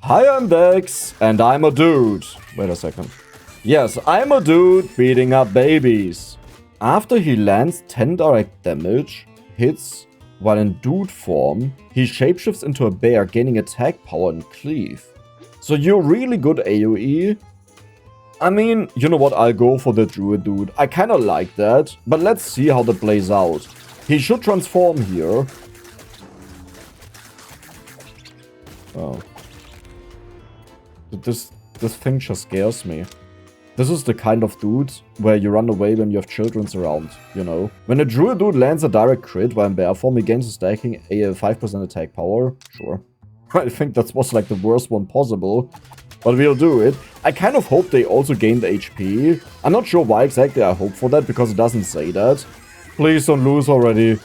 Hi, I'm Dex, and I'm a dude. Wait a second. Yes, I'm a dude beating up babies. After he lands 10 direct damage, hits while in dude form, he shapeshifts into a bear, gaining attack power and cleave. So you're really good AoE. I mean, you know what, I'll go for the druid dude. I kinda like that, but let's see how that plays out. He should transform here. Oh. This thing just scares me. This is the kind of dude where you run away when you have children's around, you know? When a druid dude lands a direct crit while in bear form, he gains a stacking a 5% attack power. Sure. I think that was like the worst one possible, but we'll do it. I kind of hope they also gained HP. I'm not sure why exactly I hope for that, because it doesn't say that. Please don't lose already.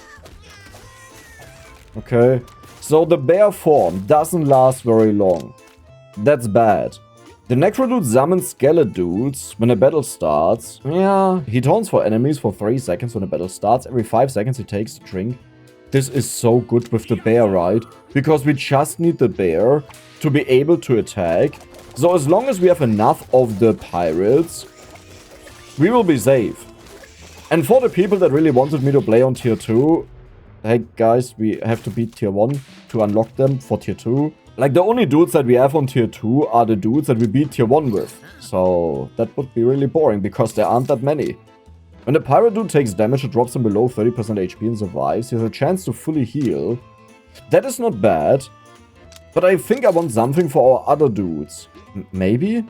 Okay. So the bear form doesn't last very long. That's bad. The Necro Dude summons Skeleton Dudes when a battle starts. Yeah, he taunts for enemies for 3 seconds when a battle starts. Every 5 seconds he takes a drink. This is so good with the bear, right? Because we just need the bear to be able to attack. So as long as we have enough of the pirates, we will be safe. And for the people that really wanted me to play on tier 2, hey guys, we have to beat tier 1 to unlock them for tier 2. Like, the only dudes that we have on tier 2 are the dudes that we beat tier 1 with. So, that would be really boring, because there aren't that many. When the pirate dude takes damage, it drops him below 30% HP and survives. He has a chance to fully heal. That is not bad. But I think I want something for our other dudes. Maybe?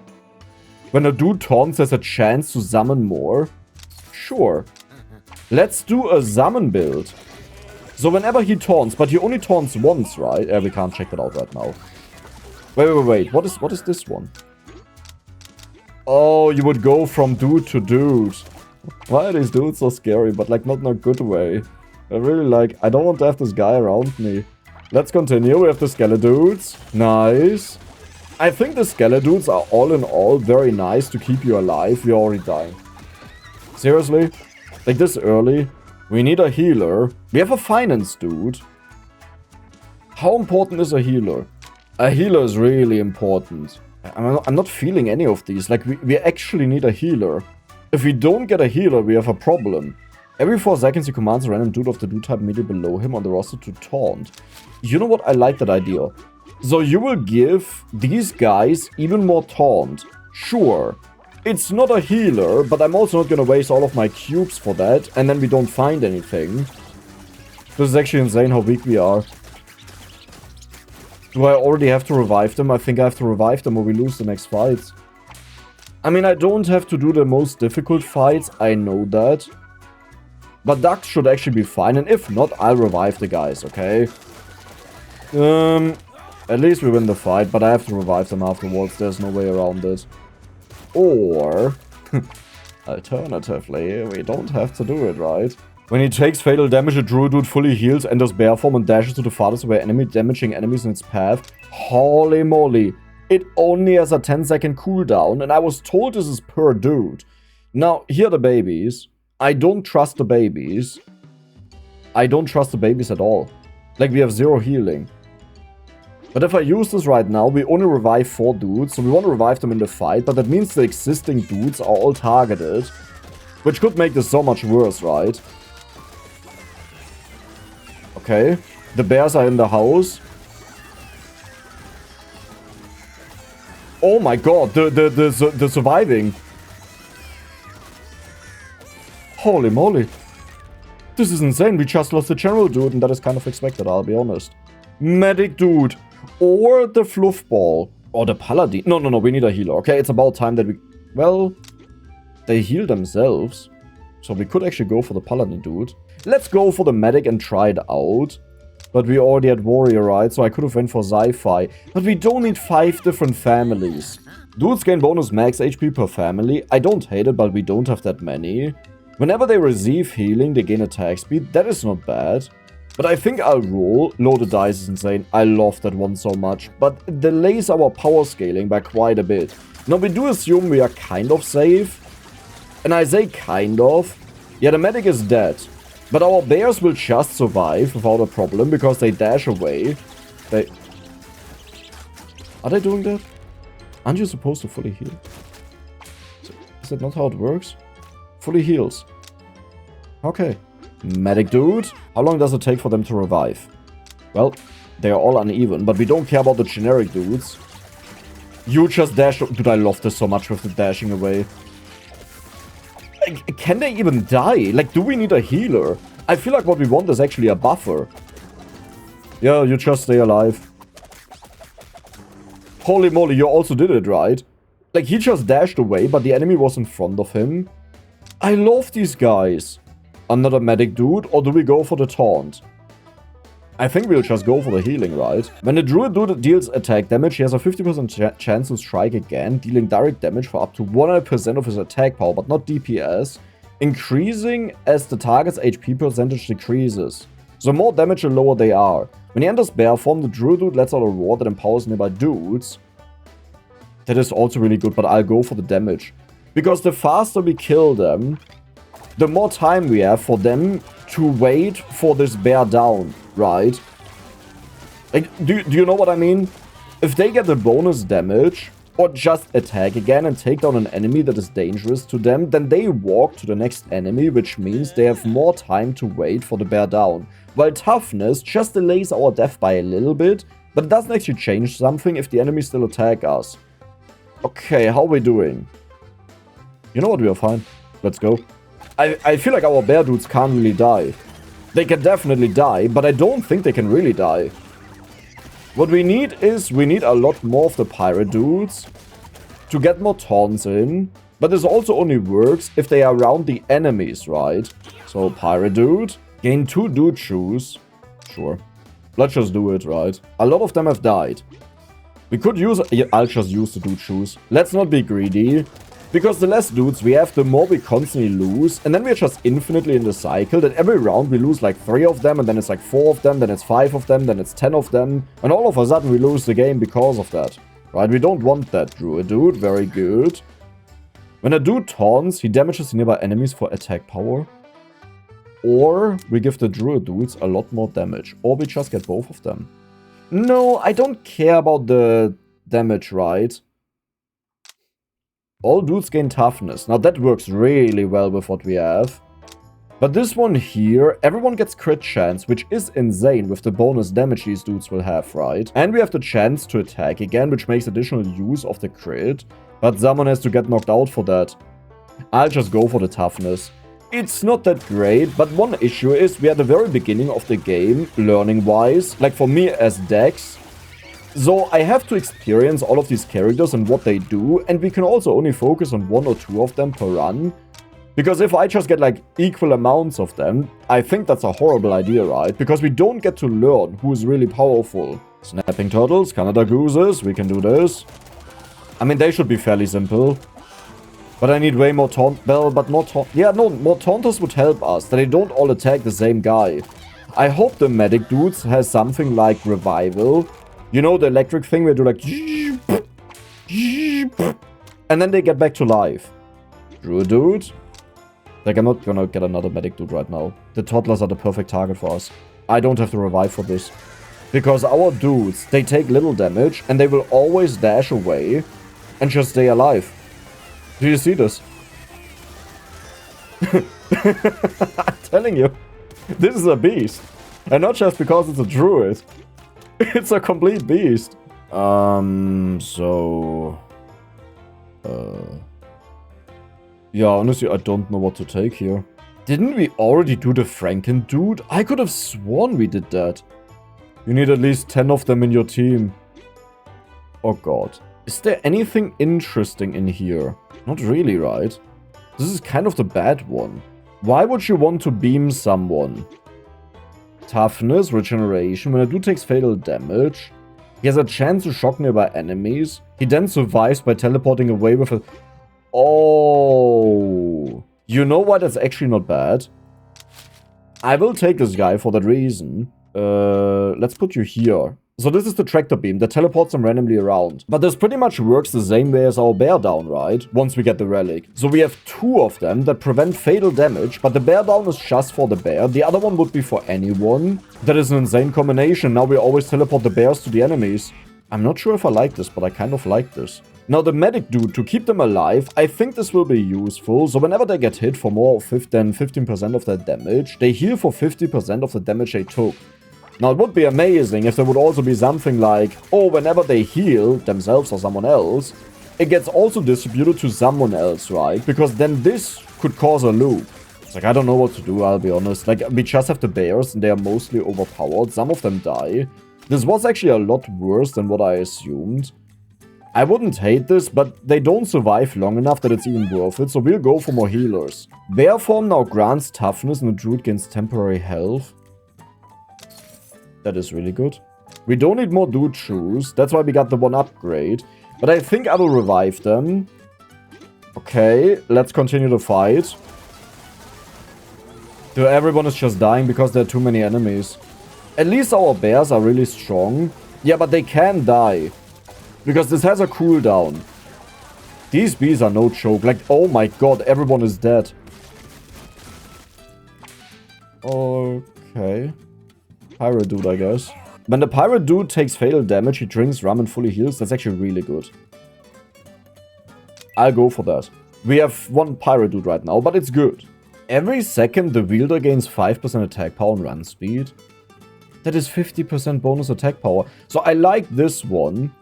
When a dude taunts, there's a chance to summon more? Sure. Let's do a summon build. So whenever he taunts, but he only taunts once, right? We can't check that out right now. Wait. What is this one? Oh, you would go from dude to dude. Why are these dudes so scary? But like not in a good way. I really like, I don't want to have this guy around me. Let's continue. We have the Skeledudes. Nice. I think the Skeledudes are all in all very nice to keep you alive. We're already dying. Seriously? Like this early? We need a healer. We have a finance dude. How important is a healer? A healer is really important. I'm not feeling any of these. Like, we actually need a healer. If we don't get a healer, we have a problem. Every 4 seconds, he commands a random dude of the dude type immediately below him on the roster to taunt. You know what? I like that idea. So you will give these guys even more taunt. Sure. It's not a healer, but I'm also not gonna waste all of my cubes for that, and then we don't find anything. This is actually insane how weak we are. Do I already have to revive them? I think I have to revive them or we lose the next fights. I mean, I don't have to do the most difficult fights, I know that. But ducks should actually be fine, and if not, I'll revive the guys, okay? At least we win the fight, but I have to revive them afterwards, there's no way around it. Or, alternatively, we don't have to do it, right? When he takes fatal damage, the druid dude fully heals, enters bear form, and dashes to the farthest away enemy, damaging enemies in its path. Holy moly. It only has a 10-second cooldown, and I was told this is per dude. Now, here are the babies. I don't trust the babies. I don't trust the babies at all. Like, we have 0 healing. But if I use this right now, we only revive 4 dudes, so we want to revive them in the fight, but that means the existing dudes are all targeted, which could make this so much worse, right? Okay, the bears are in the house. Oh my god, the surviving. Holy moly. This is insane, we just lost the general dude, and that is kind of expected, I'll be honest. Medic dude. Or the fluff ball. Or the paladin. No, we need a healer. Okay, it's about time that we... Well, they heal themselves. So we could actually go for the paladin dude. Let's go for the medic and try it out. But we already had warrior, right? So I could have went for sci-fi. But we don't need 5 different families. Dudes gain bonus max HP per family. I don't hate it, but we don't have that many. Whenever they receive healing, they gain attack speed. That is not bad. But I think I'll roll. Loaded dice is insane. I love that one so much. But it delays our power scaling by quite a bit. Now, we do assume we are kind of safe. And I say kind of. Yeah, the medic is dead. But our bears will just survive without a problem because they dash away. Are they doing that? Aren't you supposed to fully heal? Is that not how it works? Fully heals. Okay. Medic dude. How long does it take for them to revive? Well, they are all uneven, but we don't care about the generic dudes. You just dash... Dude, I love this so much with the dashing away. Can they even die? Like, do we need a healer? I feel like what we want is actually a buffer. Yeah, you just stay alive. Holy moly, you also did it, right? Like, he just dashed away, but the enemy was in front of him. I love these guys. Another medic dude, or do we go for the taunt? I think we'll just go for the healing, right? When the druid dude deals attack damage, he has a 50% chance to strike again, dealing direct damage for up to 100% of his attack power, but not DPS, increasing as the target's HP percentage decreases. So the more damage, the lower they are. When he enters bear form, the druid dude lets out a roar that empowers nearby dudes. That is also really good, but I'll go for the damage. Because the faster we kill them, the more time we have for them to wait for this bear down, right? Like, do you know what I mean? If they get the bonus damage, or just attack again and take down an enemy that is dangerous to them, then they walk to the next enemy, which means they have more time to wait for the bear down. While toughness just delays our death by a little bit, but it doesn't actually change something if the enemies still attack us. Okay, how are we doing? You know what, we are fine. Let's go. I feel like our bear dudes can't really die. They can definitely die, but I don't think they can really die. What we need is, we need a lot more of the pirate dudes to get more taunts in. But this also only works if they are around the enemies, right? So, pirate dude. Gain 2 dude shoes. Sure. Let's just do it, right? A lot of them have died. We could use... Yeah, I'll just use the dude shoes. Let's not be greedy. Because the less dudes we have, the more we constantly lose. And then we're just infinitely in the cycle that every round we lose like 3 of them. And then it's like 4 of them. Then it's 5 of them. Then it's 10 of them. And all of a sudden we lose the game because of that. Right? We don't want that, Druid dude. Very good. When a dude taunts, he damages nearby enemies for attack power. Or we give the Druid dudes a lot more damage. Or we just get both of them. No, I don't care about the damage, right? All dudes gain toughness. Now that works really well with what we have. But this one here, everyone gets crit chance, which is insane with the bonus damage these dudes will have, right? And we have the chance to attack again, which makes additional use of the crit. But someone has to get knocked out for that. I'll just go for the toughness. It's not that great, but one issue is we are at the very beginning of the game, learning-wise. Like for me as Dex. So I have to experience all of these characters and what they do, and we can also only focus on 1 or 2 of them per run. Because if I just get like equal amounts of them, I think that's a horrible idea, right? Because we don't get to learn who is really powerful. Snapping turtles, Canada gooses, we can do this. I mean, they should be fairly simple. But I need way more taunt... Well, but more taunt... Yeah, no, more taunters would help us, that they don't all attack the same guy. I hope the medic dudes has something like revival. You know, the electric thing where you do like... And then they get back to life. Druid dude. Like, I'm not gonna get another medic dude right now. The toddlers are the perfect target for us. I don't have to revive for this. Because our dudes, they take little damage and they will always dash away and just stay alive. Do you see this? I'm telling you, this is a beast. And not just because it's a druid. It's a complete beast. Yeah, honestly, I don't know what to take here. Didn't we already do the Franken dude? I could have sworn we did that. You need at least 10 of them in your team. Oh god. Is there anything interesting in here? Not really, right? This is kind of the bad one. Why would you want to beam someone? Toughness, regeneration. When a dude takes fatal damage, he has a chance to shock nearby enemies. He then survives by teleporting away with a... Oh. You know why that's actually not bad? I will take this guy for that reason. Let's put you here. So this is the tractor beam that teleports them randomly around. But this pretty much works the same way as our bear down, right? Once we get the relic. So we have 2 of them that prevent fatal damage, but the bear down is just for the bear. The other one would be for anyone. That is an insane combination. Now we always teleport the bears to the enemies. I'm not sure if I like this, but I kind of like this. Now the medic dude, to keep them alive, I think this will be useful. So whenever they get hit for more than 15% of their damage, they heal for 50% of the damage they took. Now it would be amazing if there would also be something like, oh, whenever they heal themselves or someone else, it gets also distributed to someone else, right? Because then this could cause a loop. It's like, I don't know what to do, I'll be honest. Like, we just have the bears and they are mostly overpowered. Some of them die. This was actually a lot worse than what I assumed. I wouldn't hate this, but they don't survive long enough that it's even worth it, so we'll go for more healers. Bearform now grants toughness and the druid gains temporary health. That is really good. We don't need more dude shoes, that's why we got the one upgrade. But I think I will revive them. Okay, let's continue the fight. So everyone is just dying because there are too many enemies. At least our bears are really strong. Yeah, but they can die. Because this has a cooldown. These bees are no joke. Like, oh my god, everyone is dead. Okay. Pirate dude, I guess. When the pirate dude takes fatal damage, he drinks rum and fully heals. That's actually really good. I'll go for that. We have one pirate dude right now, but it's good. Every second, the wielder gains 5% attack power and run speed. That is 50% bonus attack power. So I like this one.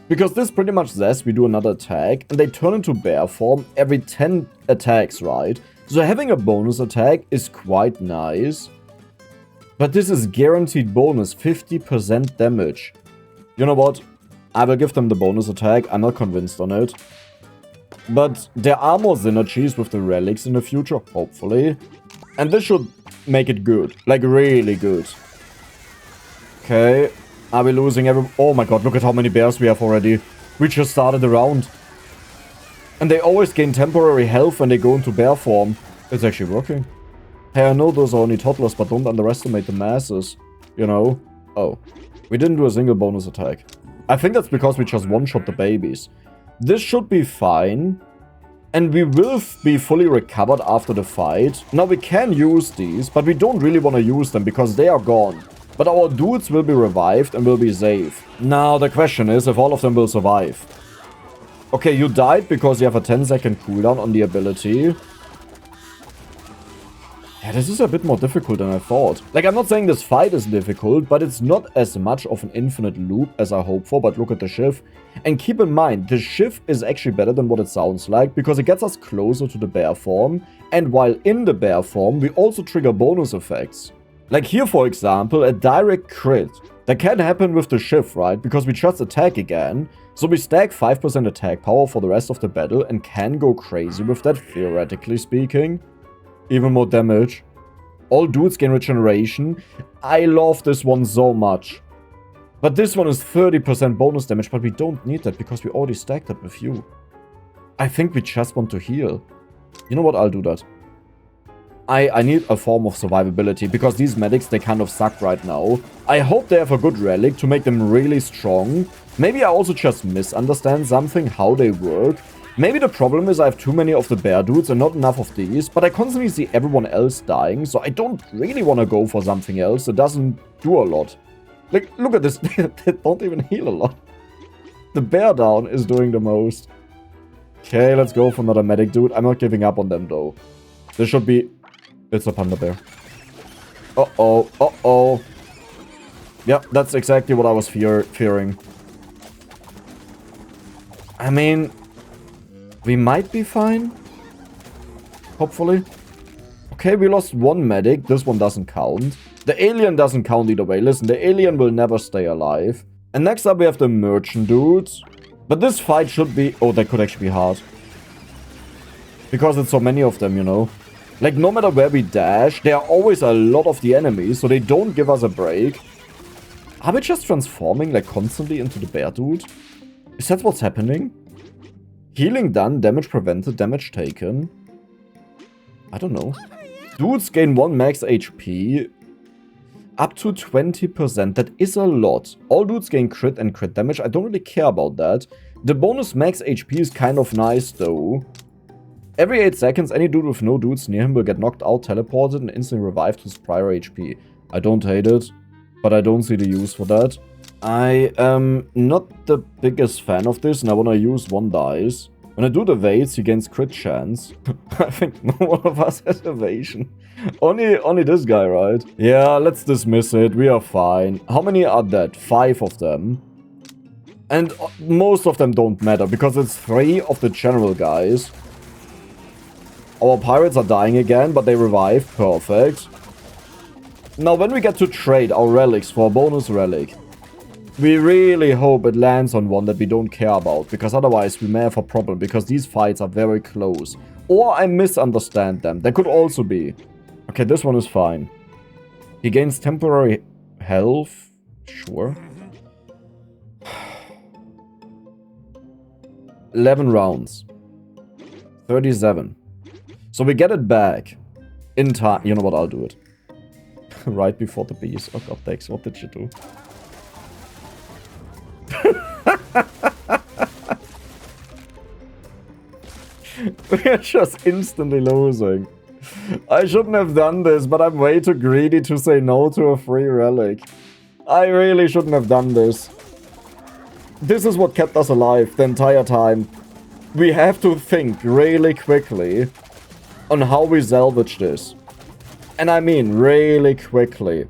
Because this pretty much says we do another attack, and they turn into bear form every 10 attacks, right? So having a bonus attack is quite nice. But this is guaranteed bonus, 50% damage. You know what? I will give them the bonus attack, I'm not convinced on it. But there are more synergies with the relics in the future, hopefully. And this should make it good, like really good. Okay. Are we losing every... Oh my god, look at how many bears we have already. We just started the round. And they always gain temporary health when they go into bear form. It's actually working. Hey, I know those are only toddlers, but don't underestimate the masses. You know? Oh. We didn't do a single bonus attack. I think that's because we just one-shot the babies. This should be fine. And we will be fully recovered after the fight. Now we can use these, but we don't really want to use them because they are gone. But our dudes will be revived and will be safe. Now, the question is if all of them will survive. Okay, you died because you have a 10-second cooldown on the ability. Yeah, this is a bit more difficult than I thought. Like, I'm not saying this fight is difficult, but it's not as much of an infinite loop as I hoped for. But look at the shift. And keep in mind, the shift is actually better than what it sounds like, because it gets us closer to the bear form. And while in the bear form, we also trigger bonus effects. Like here, for example, a direct crit. That can happen with the shift, right? Because we just attack again. So we stack 5% attack power for the rest of the battle and can go crazy with that, theoretically speaking. Even more damage. All dudes gain regeneration. I love this one so much. But this one is 30% bonus damage, but we don't need that because we already stacked that with you. I think we just want to heal. You know what? I'll do that. I need a form of survivability, because these medics, they kind of suck right now. I hope they have a good relic to make them really strong. Maybe I also just misunderstand something, how they work. Maybe the problem is I have too many of the bear dudes and not enough of these, but I constantly see everyone else dying, so I don't really want to go for something else that doesn't do a lot. Like, look at this, they don't even heal a lot. The bear down is doing the most. Okay, let's go for another medic dude. I'm not giving up on them though. This should be... It's a panda bear. Uh-oh. Uh-oh. Yep, that's exactly what I was fearing. I mean... We might be fine. Hopefully. Okay, we lost one medic. This one doesn't count. The alien doesn't count either way. Listen, the alien will never stay alive. And next up we have the merchant dudes. But this fight should be... Oh, that could actually be hard. Because it's so many of them, you know. Like, no matter where we dash, there are always a lot of the enemies, so they don't give us a break. Are we just transforming, like, constantly into the bear dude? Is that what's happening? Healing done, damage prevented, damage taken. I don't know. Dudes gain 1 max HP. Up to 20%. That is a lot. All dudes gain crit and crit damage. I don't really care about that. The bonus max HP is kind of nice, though. Every 8 seconds, any dude with no dudes near him will get knocked out, teleported, and instantly revived to his prior HP. I don't hate it, but I don't see the use for that. I am not the biggest fan of this, and I want to use 1 dice. When I do the evades, he gains crit chance. I think no one of us has evasion. Only this guy, right? Yeah, let's dismiss it. We are fine. How many are dead? 5 of them. And most of them don't matter, because it's 3 of the general guys. Our pirates are dying again, but they revive. Perfect. Now, when we get to trade our relics for a bonus relic, we really hope it lands on one that we don't care about, because otherwise we may have a problem, because these fights are very close. Or I misunderstand them. There could also be. Okay, this one is fine. He gains temporary health. Sure. 11 rounds. 37. So we get it back. In time. You know what, I'll do it. Right before the bees. Oh god, Dex, what did you do? We're just instantly losing. I shouldn't have done this, but I'm way too greedy to say no to a free relic. I really shouldn't have done this. This is what kept us alive the entire time. We have to think really quickly on how we salvage this. And I mean really quickly.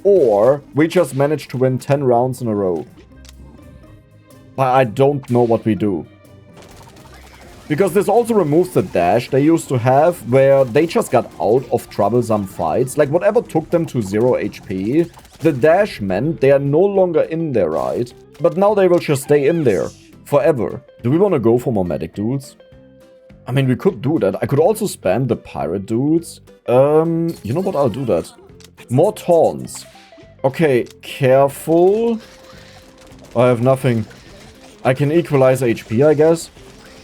Or we just managed to win 10 rounds in a row. But I don't know what we do. Because this also removes the dash they used to have, where they just got out of troublesome fights. Like, whatever took them to 0 HP, the dash meant they are no longer in there, right? But now they will just stay in there. Forever. Do we want to go for more medic dudes? I mean, we could do that. I could also spam the pirate dudes. You know what? I'll do that. More taunts. Okay, careful. I have nothing. I can equalize HP, I guess.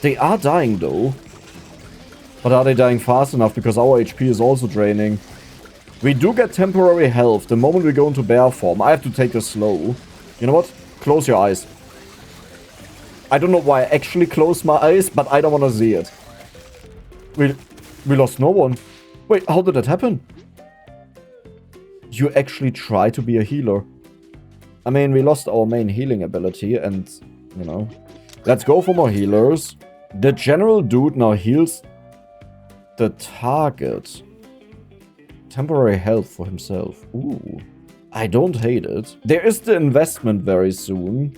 They are dying, though. But are they dying fast enough? Because our HP is also draining. We do get temporary health the moment we go into bear form. I have to take this slow. You know what? Close your eyes. I don't know why I actually closed my eyes, but I don't want to see it. We lost no one. Wait, how did that happen? You actually try to be a healer. I mean, we lost our main healing ability and, you know. Let's go for more healers. The general dude now heals the target. Temporary health for himself. Ooh. I don't hate it. There is the investment very soon.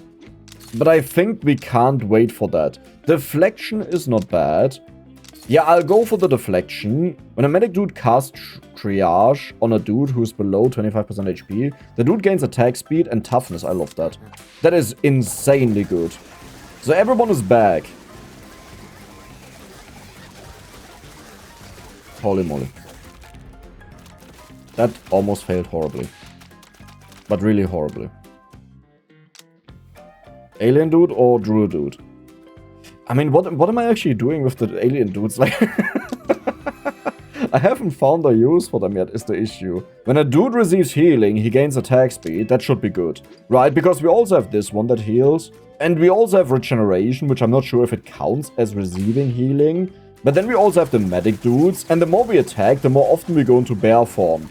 But I think we can't wait for that. Deflection is not bad. Yeah, I'll go for the deflection. When a medic dude casts triage on a dude who's below 25% HP, the dude gains attack speed and toughness. I love that. That is insanely good. So everyone is back. Holy moly. That almost failed horribly. But really horribly. Alien dude or Druid dude? I mean, what am I actually doing with the alien dudes? Like, I haven't found a use for them yet, is the issue. When a dude receives healing, he gains attack speed. That should be good. Right, because we also have this one that heals. And we also have regeneration, which I'm not sure if it counts as receiving healing. But then we also have the medic dudes. And the more we attack, the more often we go into bear form.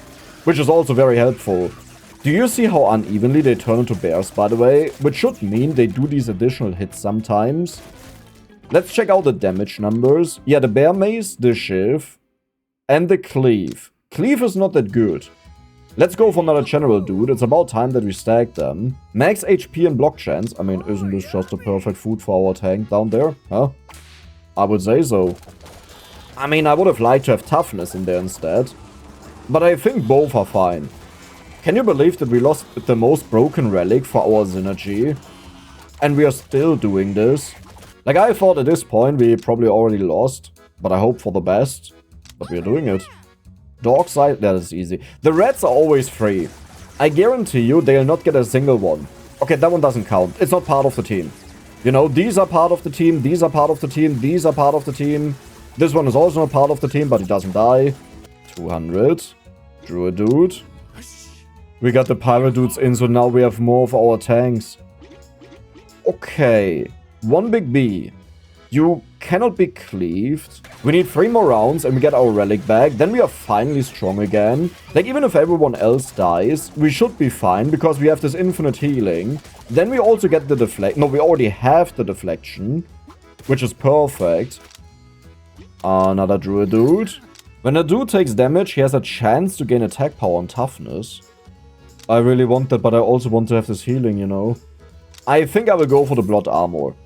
Which is also very helpful. Do you see how unevenly they turn into bears, by the way? Which should mean they do these additional hits sometimes. Let's check out the damage numbers. Yeah, the bear mace, the shiv, and the cleave. Cleave is not that good. Let's go for another general dude. It's about time that we stack them. Max HP and block chance. I mean, isn't this just a perfect food for our tank down there? Huh? I would say so. I mean, I would have liked to have toughness in there instead. But I think both are fine. Can you believe that we lost the most broken relic for our synergy? And we are still doing this? Like, I thought at this point we probably already lost. But I hope for the best. But we are doing it. Dog side? That is easy. The reds are always free. I guarantee you they'll not get a single one. Okay, that one doesn't count. It's not part of the team. You know, these are part of the team. These are part of the team. These are part of the team. This one is also not part of the team, but it doesn't die. 200. Druid dude. We got the pirate dudes in, so now we have more of our tanks. Okay. One big B. You cannot be cleaved. We need 3 more rounds and we get our relic back. Then we are finally strong again. Like, even if everyone else dies, we should be fine because we have this infinite healing. Then we also get the deflect. No, we already have the deflection, which is perfect. Another druid dude. When a dude takes damage, he has a chance to gain attack power and toughness. I really want that, but I also want to have this healing, you know. I think I will go for the blood armor.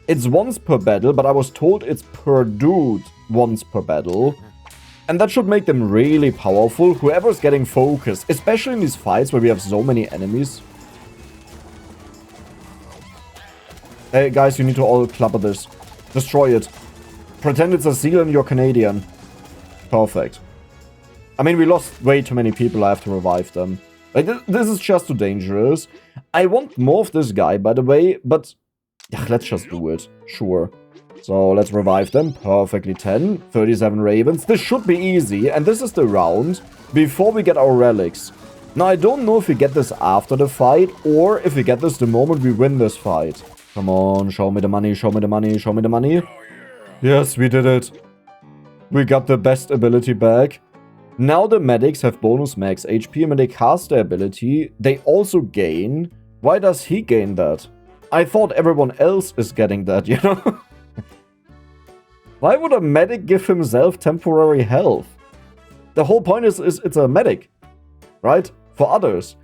It's once per battle, but I was told it's per dude once per battle. And that should make them really powerful, whoever's getting focused, especially in these fights where we have so many enemies. Hey guys, you need to all clubber this. Destroy it. Pretend it's a seal and you're Canadian. Perfect. I mean, we lost way too many people, I have to revive them. Like, this is just too dangerous. I want more of this guy, by the way, but... yeah, let's just do it. Sure. So, let's revive them. Perfectly 10. 37 ravens. This should be easy, and this is the round before we get our relics. Now, I don't know if we get this after the fight, or if we get this the moment we win this fight. Come on, show me the money, show me the money, show me the money. Yes, we did it. We got the best ability back. Now the medics have bonus max HP, and when they cast their ability, they also gain. Why does he gain that? I thought everyone else is getting that, you know? Why would a medic give himself temporary health? The whole point is it's a medic, right? For others.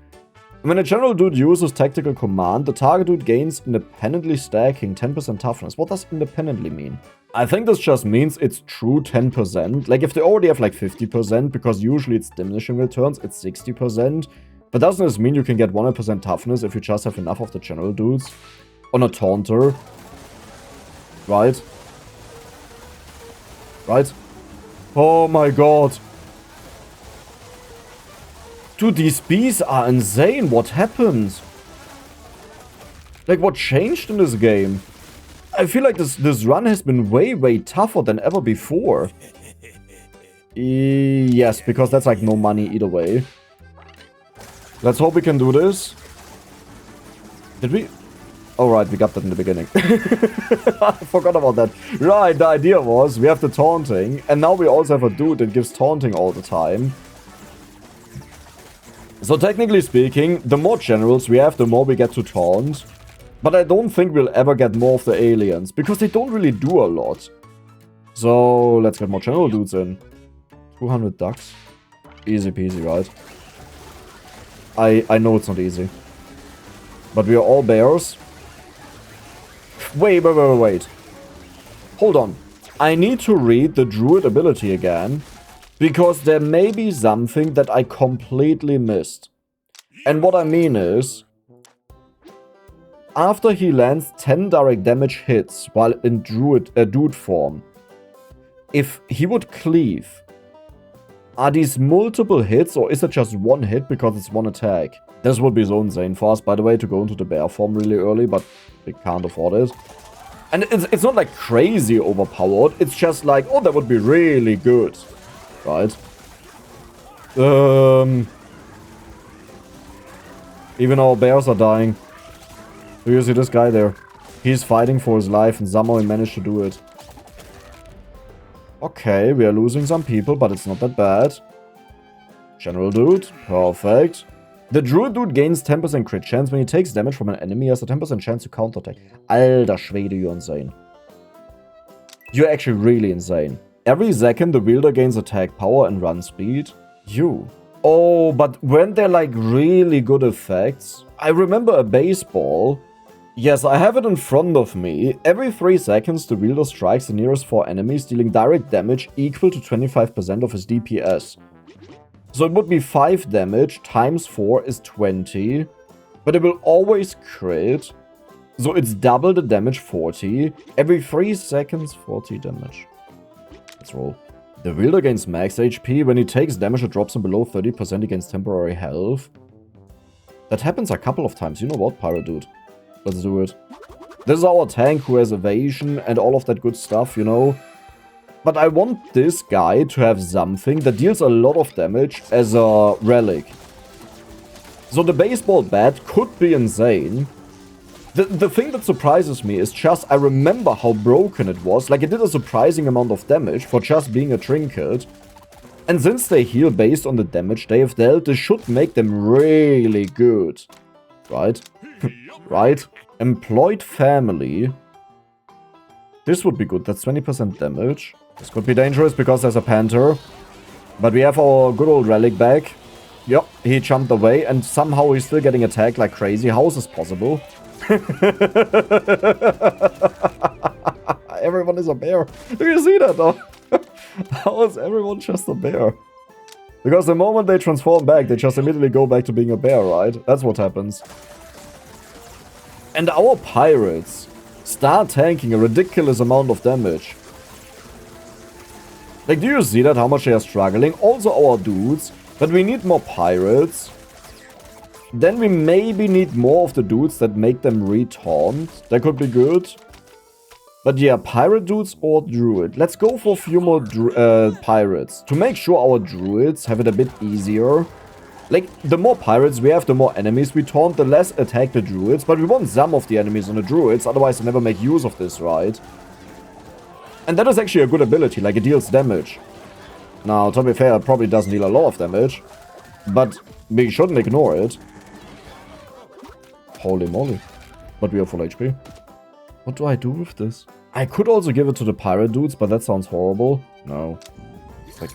When a general dude uses tactical command, the target dude gains independently stacking 10% toughness. What does independently mean? I think this just means it's true 10%. Like, if they already have like 50%, because usually it's diminishing returns, it's 60%. But doesn't this mean you can get 100% toughness if you just have enough of the general dudes? On a taunter. Right? Right? Oh my god. Dude, these bees are insane. What happened? Like, what changed in this game? I feel like this run has been way tougher than ever before. Yes, because that's like no money either way. Let's hope we can do this. Did we? Oh, right, we got that in the beginning. I forgot about that. Right, the idea was we have the taunting, and now we also have a dude that gives taunting all the time. So technically speaking, the more generals we have, the more we get to taunt. But I don't think we'll ever get more of the aliens, because they don't really do a lot. So, let's get more general dudes in. 200 ducks. Easy peasy, right? I know it's not easy. But we are all bears. Wait. Hold on. I need to read the druid ability again, because there may be something that I completely missed. And what I mean is, after he lands 10 direct damage hits while in dude form, if he would cleave, are these multiple hits or is it just one hit because it's one attack? This would be so insane for us, by the way, to go into the bear form really early, but we can't afford it. And it's not like crazy overpowered, it's just like, oh, that would be really good. Right? Even our bears are dying. Do you see this guy there? He's fighting for his life and somehow he managed to do it. Okay, we are losing some people, but it's not that bad. General dude, perfect. The druid dude gains 10% crit chance when he takes damage from an enemy. He has a 10% chance to counterattack. Alter Schwede, you're insane. You're actually really insane. Every second, the wielder gains attack power and run speed. You. Oh, but weren't there like really good effects? I remember a baseball. Yes, I have it in front of me. Every 3 seconds, the wielder strikes the nearest 4 enemies, dealing direct damage equal to 25% of his DPS. So it would be 5 damage times 4 is 20. But it will always crit. So it's double the damage, 40. Every 3 seconds, 40 damage. Let's roll. The wielder gains max HP. When he takes damage, it drops him below 30% against temporary health. That happens a couple of times. You know what, Pirate Dude? Let's do it. This is our tank who has evasion and all of that good stuff, you know. But I want this guy to have something that deals a lot of damage as a relic. So the baseball bat could be insane. The thing that surprises me is just I remember how broken it was. Like, it did a surprising amount of damage for just being a trinket. And since they heal based on the damage they have dealt, this should make them really good. Right? Right? Employed family. This would be good. That's 20% damage. This could be dangerous because there's a panther. But we have our good old relic back. Yep, he jumped away and somehow he's still getting attacked like crazy. How is this possible? Everyone is a bear. Do you see that though? How is everyone just a bear? Because the moment they transform back, they just immediately go back to being a bear, right? That's what happens. And our pirates start tanking a ridiculous amount of damage. Like, do you see that? How much they are struggling? Also our dudes. But we need more pirates. Then we maybe need more of the dudes that make them retaunt. That could be good. But yeah, pirate dudes or druid. Let's go for a few more pirates. To make sure our druids have it a bit easier. Like, the more pirates we have, the more enemies we taunt, the less attack the druids. But we want some of the enemies on the druids, otherwise they never make use of this, right? And that is actually a good ability, like it deals damage. Now, to be fair, it probably doesn't deal a lot of damage. But we shouldn't ignore it. Holy moly. But we are full HP. What do I do with this? I could also give it to the pirate dudes, but that sounds horrible. No. Like,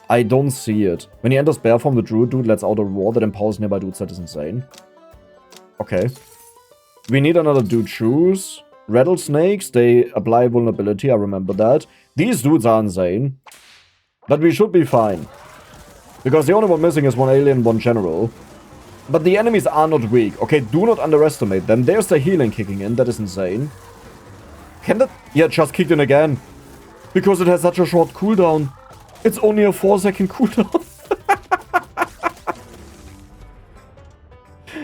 I don't see it. When he enters bear form, the druid dude lets out a roar that empowers nearby dudes. That is insane. Okay. We need another dude choose. Rattlesnakes, they apply vulnerability, I remember that. These dudes are insane. But we should be fine. Because the only one missing is one alien, one general. But the enemies are not weak. Okay, do not underestimate them. There's the healing kicking in. That is insane. Can that... Yeah, just kicked in again. Because it has such a short cooldown. It's only a 4-second cooldown.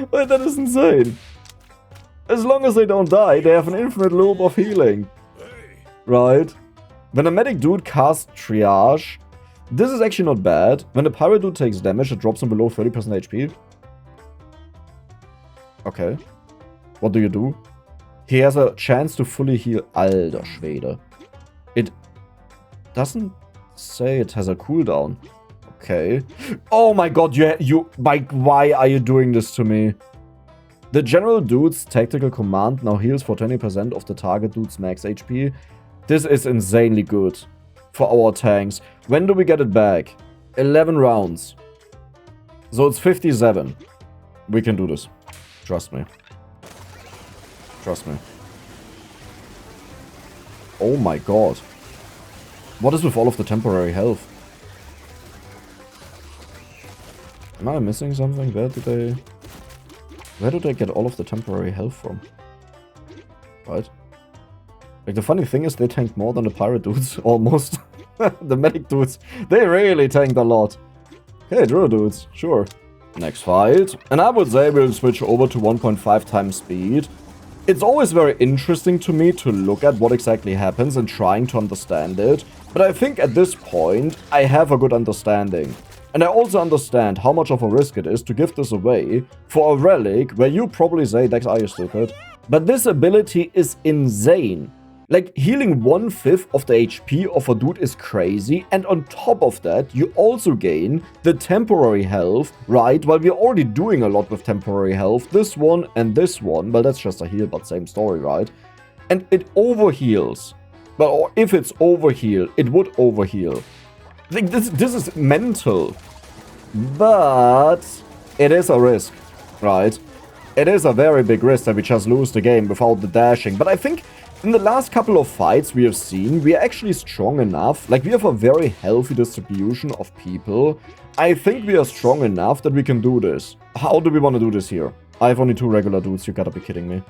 But that is insane. As long as they don't die, they have an infinite loop of healing. Right? When a medic dude casts triage, this is actually not bad. When the pirate dude takes damage, it drops him below 30% HP. Okay. What do you do? He has a chance to fully heal. Alter Schwede. It doesn't say it has a cooldown. Okay. Oh my god, like, why are you doing this to me? The general dude's tactical command now heals for 20% of the target dude's max HP. This is insanely good for our tanks. When do we get it back? 11 rounds. So it's 57. We can do this. Trust me. Trust me. Oh my god. What is with all of the temporary health? Am I missing something? Where do they get all of the temporary health from? Right? Like, the funny thing is they tanked more than the pirate dudes, almost. The medic dudes, they really tanked a lot. Okay, Druid dudes, sure. Next fight. And I would say we'll switch over to 1.5 times speed. It's always very interesting to me to look at what exactly happens and trying to understand it. But I think at this point, I have a good understanding. And I also understand how much of a risk it is to give this away for a relic where you probably say, Dex, are you stupid? But this ability is insane. Like, healing 1/5 of the HP of a dude is crazy, and on top of that, you also gain the temporary health, right? While we're already doing a lot with temporary health, this one and this one, well, that's just a heal, but same story, right? And it overheals. But or if it's overheal, it would overheal. Like, this is mental. But it is a risk, right? It is a very big risk that we just lose the game without the dashing. But I think in the last couple of fights we have seen, we are actually strong enough. Like, we have a very healthy distribution of people. I think we are strong enough that we can do this. How do we want to do this here? I have only 2 regular dudes, you gotta be kidding me.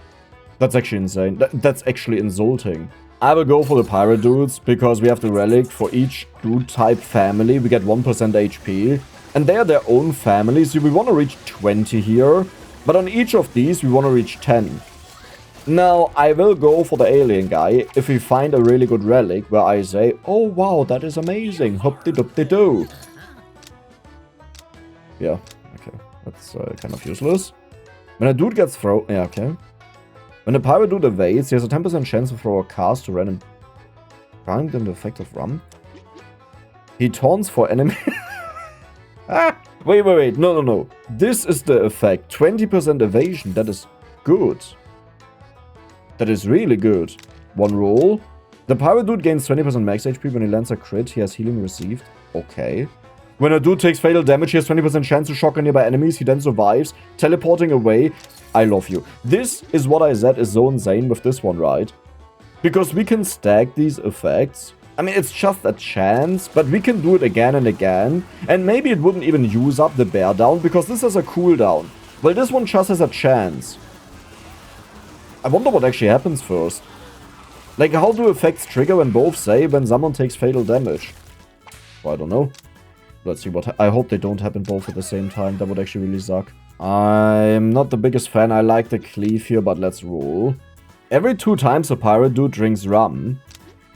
That's actually insane. That's actually insulting. I will go for the pirate dudes, because we have the relic for each dude type family. We get 1% HP. And they are their own families, so we want to reach 20 here. But on each of these, we want to reach 10. Now, I will go for the alien guy if we find a really good relic where I say, oh wow, that is amazing, hop-de-dop-de-do. Yeah, okay, that's kind of useless. When a dude gets thrown, yeah, okay. When a pirate dude evades, he has a 10% chance to throw a cast to random. Find an effect of rum. He taunts for enemy. Wait. No. This is the effect. 20% evasion. That is good. That is really good. One roll. The pirate dude gains 20% max HP when he lands a crit. He has healing received. Okay. When a dude takes fatal damage, he has 20% chance to shock nearby enemies. He then survives, teleporting away. I love you. This is what I said is so insane with this one, right? Because we can stack these effects. I mean, it's just a chance, but we can do it again and again. And maybe it wouldn't even use up the bear down, because this has a cooldown. Well, this one just has a chance. I wonder what actually happens first. Like, how do effects trigger when both say when someone takes fatal damage? Well, I don't know. Let's see what... I hope they don't happen both at the same time. That would actually really suck. I'm not the biggest fan. I like the cleave here, but let's roll. Every 2 times a pirate dude drinks rum.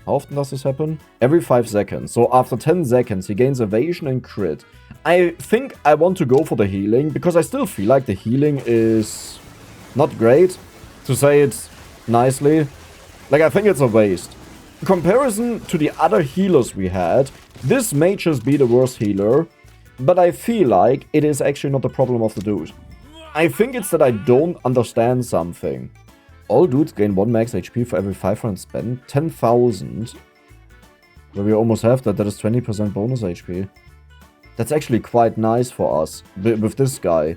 How often does this happen? Every 5 seconds. So after 10 seconds, he gains evasion and crit. I think I want to go for the healing, because I still feel like the healing is not great, to say it nicely. Like, I think it's a waste. In comparison to the other healers we had, this may just be the worst healer, but I feel like it is actually not the problem of the dude. I think it's that I don't understand something. All dudes gain 1 max HP for every 500 spent. 10,000. Well, we almost have that. That is 20% bonus HP. That's actually quite nice for us with this guy.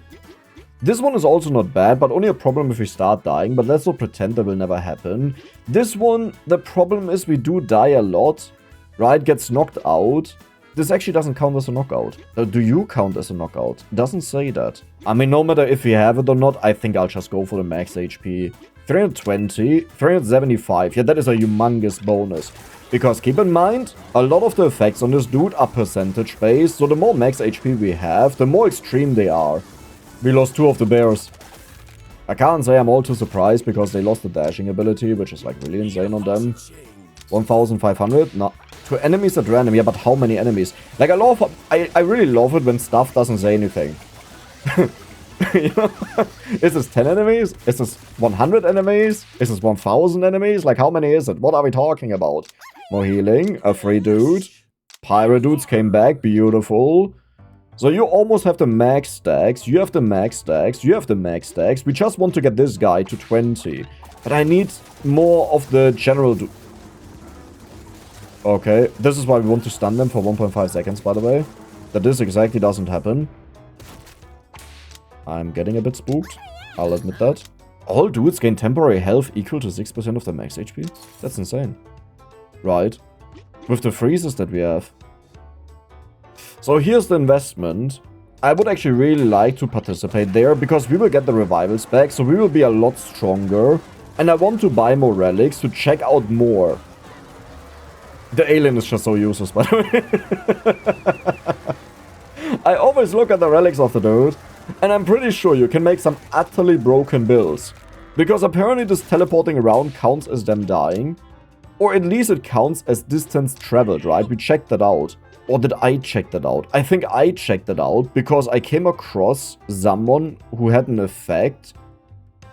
This one is also not bad, but only a problem if we start dying. But let's not pretend that will never happen. This one, the problem is we do die a lot. Right? Gets knocked out. This actually doesn't count as a knockout. Do you count as a knockout? Doesn't say that. I mean, no matter if we have it or not, I think I'll just go for the max HP. 320, 375. Yeah, that is a humongous bonus. Because keep in mind, a lot of the effects on this dude are percentage based. So the more max HP we have, the more extreme they are. We lost 2 of the bears. I can't say I'm all too surprised because they lost the dashing ability, which is like really insane on them. 1,500? No. To enemies at random. Yeah, but how many enemies? Like, I really love it when stuff doesn't say anything. You know? Is this 10 enemies? Is this 100 enemies? Is this 1,000 enemies? Like, how many is it? What are we talking about? More healing. A free dude. Pirate dudes came back. Beautiful. So you almost have the max stacks. You have the max stacks. You have the max stacks. We just want to get this guy to 20. But I need more of the general dude. Okay, this is why we want to stun them for 1.5 seconds, by the way. That this exactly doesn't happen. I'm getting a bit spooked. I'll admit that. All dudes gain temporary health equal to 6% of their max HP? That's insane. Right. With the freezes that we have. So here's the investment. I would actually really like to participate there, because we will get the revivals back, so we will be a lot stronger. And I want to buy more relics to check out more. The alien is just so useless, by the way. I always look at the relics of the dude, and I'm pretty sure you can make some utterly broken builds. Because apparently this teleporting around counts as them dying. Or at least it counts as distance traveled, right? We checked that out. Or did I check that out? I think I checked that out because I came across someone who had an effect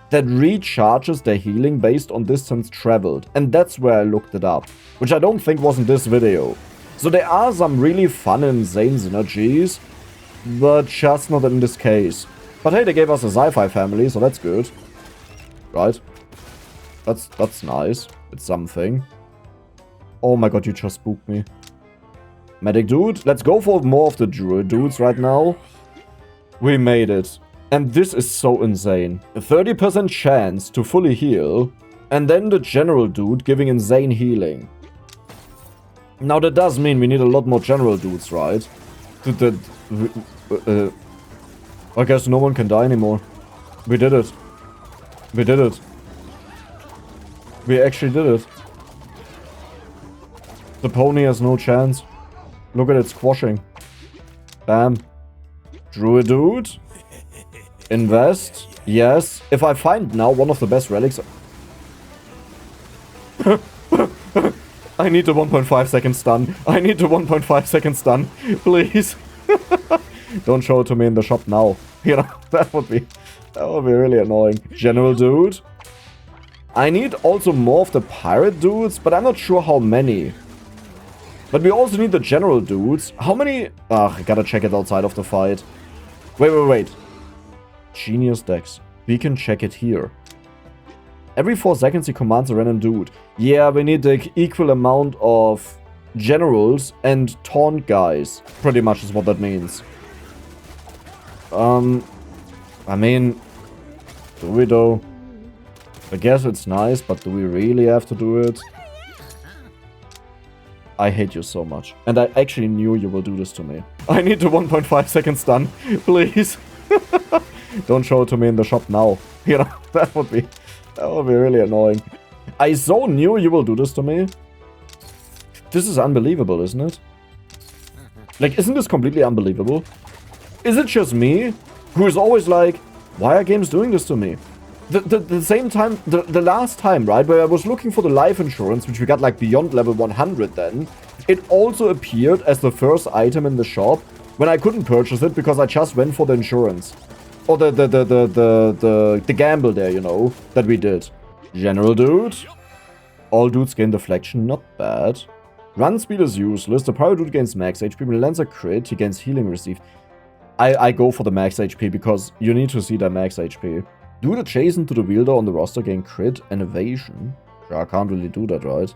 that recharges their healing based on distance traveled. And that's where I looked it up. Which I don't think was in this video. So there are some really fun and insane synergies. But just not in this case. But hey, they gave us a sci-fi family, so that's good. Right? That's nice. It's something. Oh my god, you just spooked me. Medic dude. Let's go for more of the druid dudes right now. We made it. And this is so insane. A 30% chance to fully heal. And then the general dude giving insane healing. Now that does mean we need a lot more general dudes, right? I guess no one can die anymore. We did it. We did it. We actually did it. The pony has no chance. Look at it squashing. Bam. Druid dude. Invest. Yes. If I find now one of the best relics... I need the 1.5 second stun. I need the 1.5 second stun. Please. Don't show it to me in the shop now. You know, that would be really annoying. General dude. I need also more of the pirate dudes, but I'm not sure how many. But we also need the general dudes. How many? I gotta check it outside of the fight. Wait. Genius decks. We can check it here. Every 4 seconds he commands a random dude. Yeah, we need the equal amount of generals and taunt guys. Pretty much is what that means. I mean, do we though? I guess it's nice, but do we really have to do it? I hate you so much. And I actually knew you will do this to me. I need the 1.5 second stun, please. Don't show it to me in the shop now. You know, that would be really annoying. I so knew you will do this to me. This is unbelievable, isn't it? Like, isn't this completely unbelievable? Is it just me who is always like, why are games doing this to me? The same time, the last time, right, where I was looking for the life insurance, which we got like beyond level 100 then, it also appeared as the first item in the shop when I couldn't purchase it because I just went for the insurance. Or the gamble there, you know, that we did. General dude. All dudes gain deflection, not bad. Run speed is useless. The power dude gains max HP. When he lands a crit, he gains healing received. I go for the max HP because you need to see that max HP. Dude adjacent to the wielder on the roster gain crit and evasion. Sure, I can't really do that, right?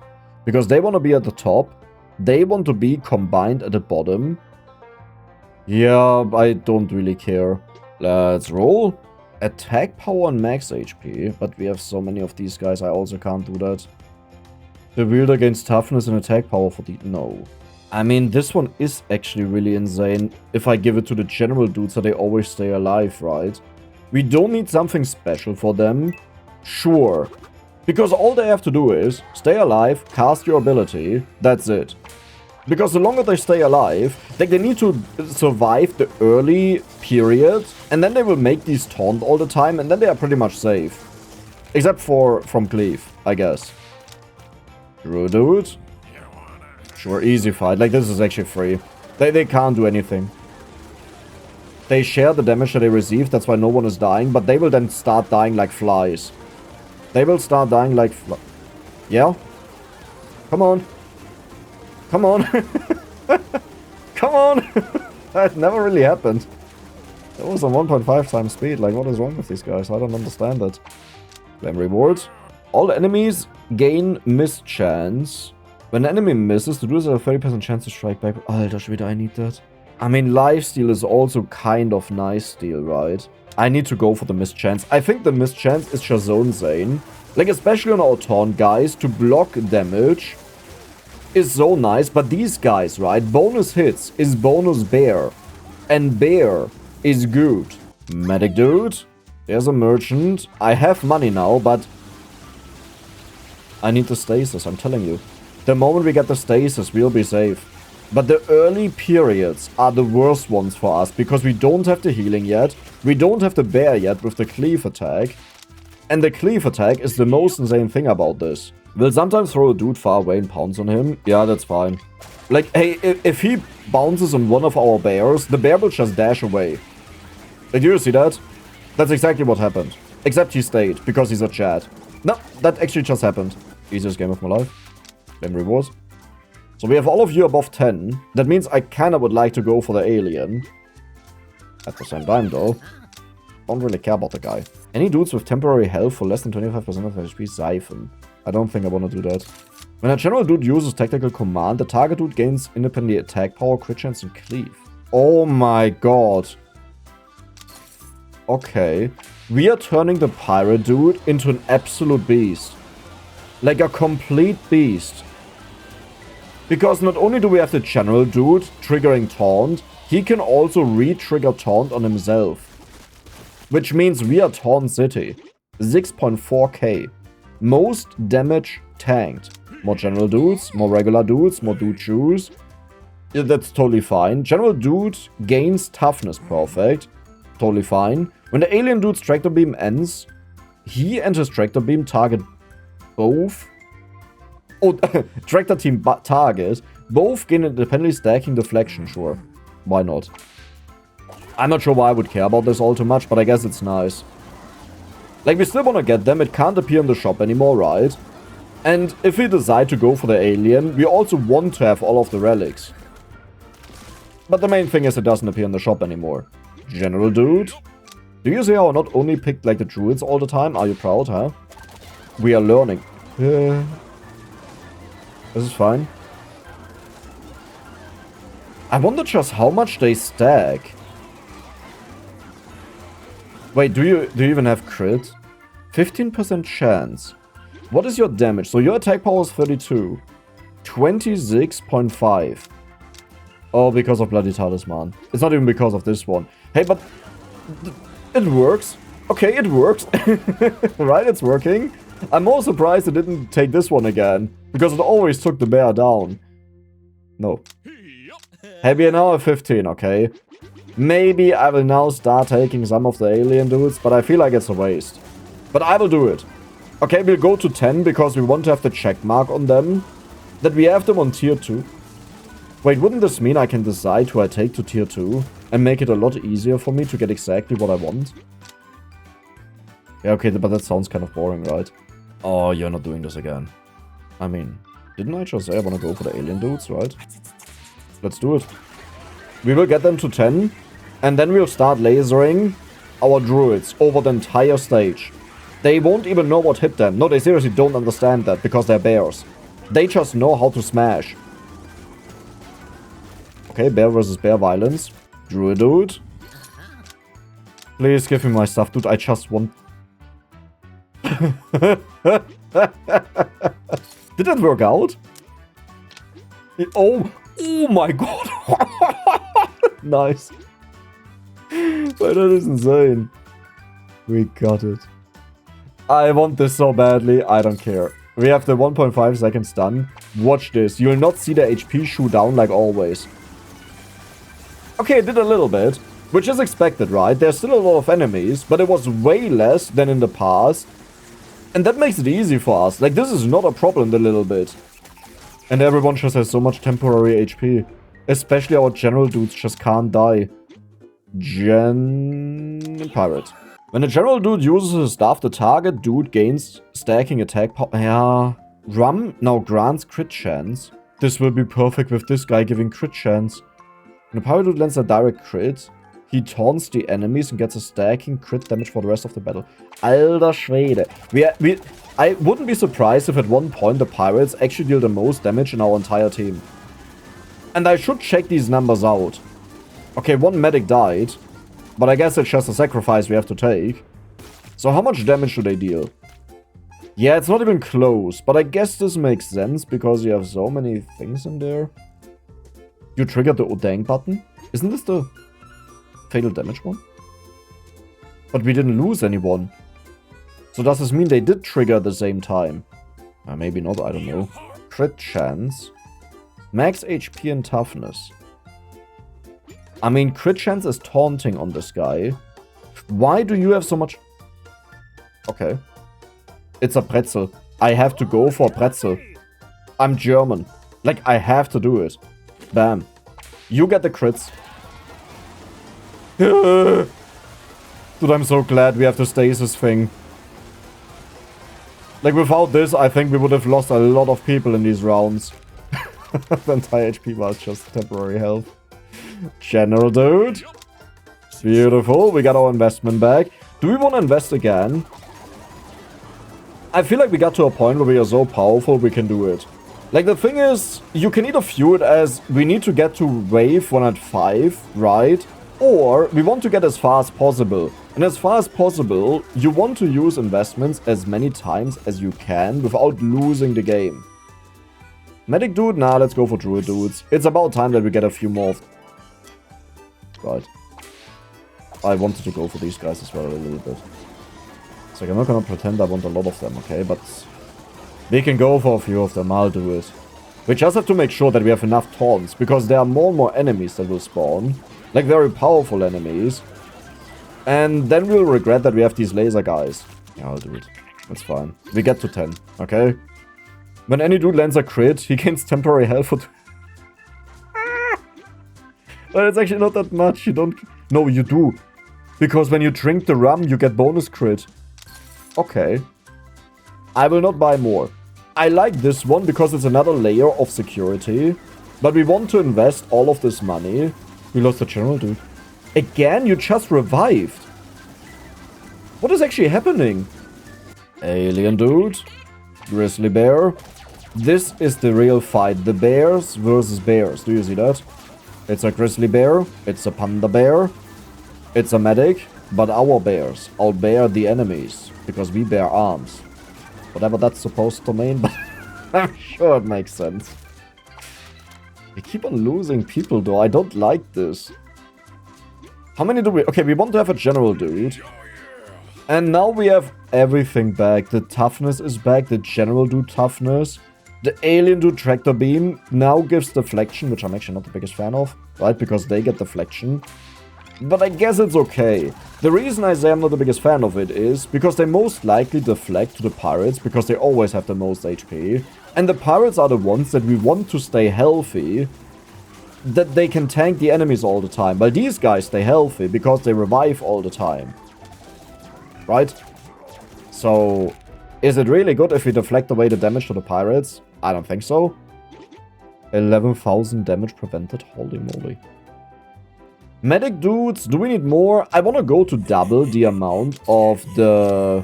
Because they want to be at the top. They want to be combined at the bottom. Yeah, I don't really care. Let's roll. Attack power and max HP. But we have so many of these guys, I also can't do that. The wielder gains toughness and attack power for the... No. I mean, this one is actually really insane. If I give it to the general dudes, so they always stay alive, right? We don't need something special for them. Sure. Because all they have to do is stay alive, cast your ability. That's it. Because the longer they stay alive, like they need to survive the early period. And then they will make these taunt all the time. And then they are pretty much safe. Except for from Cleave, I guess. Druid dude. Sure, easy fight. Like this is actually free. They can't do anything. They share the damage that they receive, that's why no one is dying, but they will then start dying like flies. They will start dying like yeah? Come on. Come on. Come on. That never really happened. That was on 1.5 times speed. Like, what is wrong with these guys? I don't understand it. Claim reward. All enemies gain miss chance. When an enemy misses, the dudes have a 30% chance to strike back. Alter Schwede, I need that. I mean, lifesteal is also kind of nice steal, right? I need to go for the mischance. I think the mischance is just so insane. Like, especially on our taunt guys, to block damage is so nice. But these guys, right? Bonus hits is bonus bear. And bear is good. Medic dude. There's a merchant. I have money now, but I need the stasis, I'm telling you. The moment we get the stasis, we'll be safe. But the early periods are the worst ones for us, because we don't have the healing yet, we don't have the bear yet with the cleave attack, and the cleave attack is the most insane thing about this. We'll sometimes throw a dude far away and pounce on him, yeah, that's fine. Like, hey, if he bounces on one of our bears, the bear will just dash away. Like, do you see that? That's exactly what happened. Except he stayed, because he's a Chad. No, that actually just happened. Easiest game of my life. Claim rewards. So we have all of you above 10. That means I kinda would like to go for the alien. At the same time though, don't really care about the guy. Any dudes with temporary health for less than 25% of HP siphon. I don't think I wanna do that. When a general dude uses tactical command, the target dude gains independent attack power, crit chance, and cleave. Oh my god. Okay. We are turning the pirate dude into an absolute beast. Like a complete beast. Because not only do we have the general dude triggering taunt, he can also re-trigger taunt on himself. Which means we are Taunt City. 6.4k. Most damage tanked. More general dudes, more regular dudes, more dude shoes. Yeah, that's totally fine. General dude gains toughness, perfect. Totally fine. When the alien dude's tractor beam ends, he and his tractor beam target both. Oh, tractor team target. Both gain independently stacking deflection, sure. Why not? I'm not sure why I would care about this all too much, but I guess it's nice. Like, we still want to get them. It can't appear in the shop anymore, right? And if we decide to go for the alien, we also want to have all of the relics. But the main thing is it doesn't appear in the shop anymore. General dude? Do you see how I not only picked, like, the druids all the time? Are you proud, huh? We are learning. This is fine. I wonder just how much they stack. Wait, do you even have crit? 15% chance. What is your damage? So your attack power is 32. 26.5. Oh, because of Bloody Talisman. It's not even because of this one. Hey, but it works. Okay, it works. Right, it's working. I'm more surprised it didn't take this one again. Because it always took the bear down. No. Hey, we are now at 15, okay? Maybe I will now start taking some of the alien dudes, but I feel like it's a waste. But I will do it. Okay, we'll go to 10 because we want to have the check mark on them. That we have them on tier 2. Wait, wouldn't this mean I can decide who I take to tier 2? And make it a lot easier for me to get exactly what I want? Yeah, okay, but that sounds kind of boring, right? Oh, you're not doing this again. I mean, didn't I just say I want to go for the alien dudes, right? Let's do it. We will get them to 10. And then we'll start lasering our druids over the entire stage. They won't even know what hit them. No, they seriously don't understand that because they're bears. They just know how to smash. Okay, bear versus bear violence. Druid dude. Please give me my stuff, dude. I just want... Did that work out? Oh my god. Nice. Wait, that is insane. We got it. I want this so badly. I don't care. We have the 1.5 seconds done. Watch this. You'll not see the HP shoot down like always. Okay, it did a little bit. Which is expected, right? There's still a lot of enemies. But it was way less than in the past. And that makes it easy for us. Like, this is not a problem a little bit. And everyone just has so much temporary HP. Especially our general dudes just can't die. Pirate. When a general dude uses his staff, the target dude gains stacking attack power. Yeah. Rum now grants crit chance. This will be perfect with this guy giving crit chance. When a pirate dude lands a direct crit, he taunts the enemies and gets a stacking crit damage for the rest of the battle. Alter Schwede. I wouldn't be surprised if at one point the pirates actually deal the most damage in our entire team. And I should check these numbers out. Okay, one medic died. But I guess it's just a sacrifice we have to take. So how much damage do they deal? Yeah, it's not even close. But I guess this makes sense because you have so many things in there. You triggered the Odang button? Isn't this the fatal damage one? But we didn't lose anyone. So does this mean they did trigger at the same time? Maybe not, I don't know. Crit chance. Max HP and toughness. I mean, crit chance is taunting on this guy. Why do you have so much... Okay. It's a pretzel. I have to go for a pretzel. I'm German. Like, I have to do it. Bam. You get the crits. Dude, I'm so glad we have the stasis thing. Like, without this, I think we would have lost a lot of people in these rounds. The entire HP was just temporary health. General dude. Beautiful. We got our investment back. Do we want to invest again? I feel like we got to a point where we are so powerful we can do it. Like, the thing is, you can either view it as we need to get to wave 105, right? Or we want to get as far as possible. And as far as possible, you want to use investments as many times as you can without losing the game. Medic dude? Nah, let's go for druid dudes. It's about time that we get a few more. Right. I wanted to go for these guys as well a little bit. It's like, I'm not gonna pretend I want a lot of them, okay? But we can go for a few of them, I'll do it. We just have to make sure that we have enough taunts, because there are more and more enemies that will spawn. Like, very powerful enemies. And then we'll regret that we have these laser guys. Yeah, I'll do it. That's fine. We get to 10, okay? When any dude lands a crit, he gains temporary health for... But it's actually not that much. You don't... No, you do. Because when you drink the rum, you get bonus crit. Okay. I will not buy more. I like this one because it's another layer of security. But we want to invest all of this money. We lost the general, dude. Again, you just revived. What is actually happening? Alien dude. Grizzly bear. This is the real fight. The bears versus bears. Do you see that? It's a grizzly bear. It's a panda bear. It's a medic. But our bears outbear the enemies. Because we bear arms. Whatever that's supposed to mean. But I'm sure it makes sense. We keep on losing people though. I don't like this. How many do we... Okay, we want to have a general dude. And now we have everything back. The toughness is back. The general dude toughness. The alien dude tractor beam now gives deflection, which I'm actually not the biggest fan of. Right? Because they get deflection. But I guess it's okay. The reason I say I'm not the biggest fan of it is because they most likely deflect to the pirates because they always have the most HP. And the pirates are the ones that we want to stay healthy, that they can tank the enemies all the time. While these guys stay healthy because they revive all the time. Right? So, is it really good if we deflect away the damage to the pirates? I don't think so. 11,000 damage prevented. Holy moly. Medic dudes, do we need more? I want to go to double the amount of the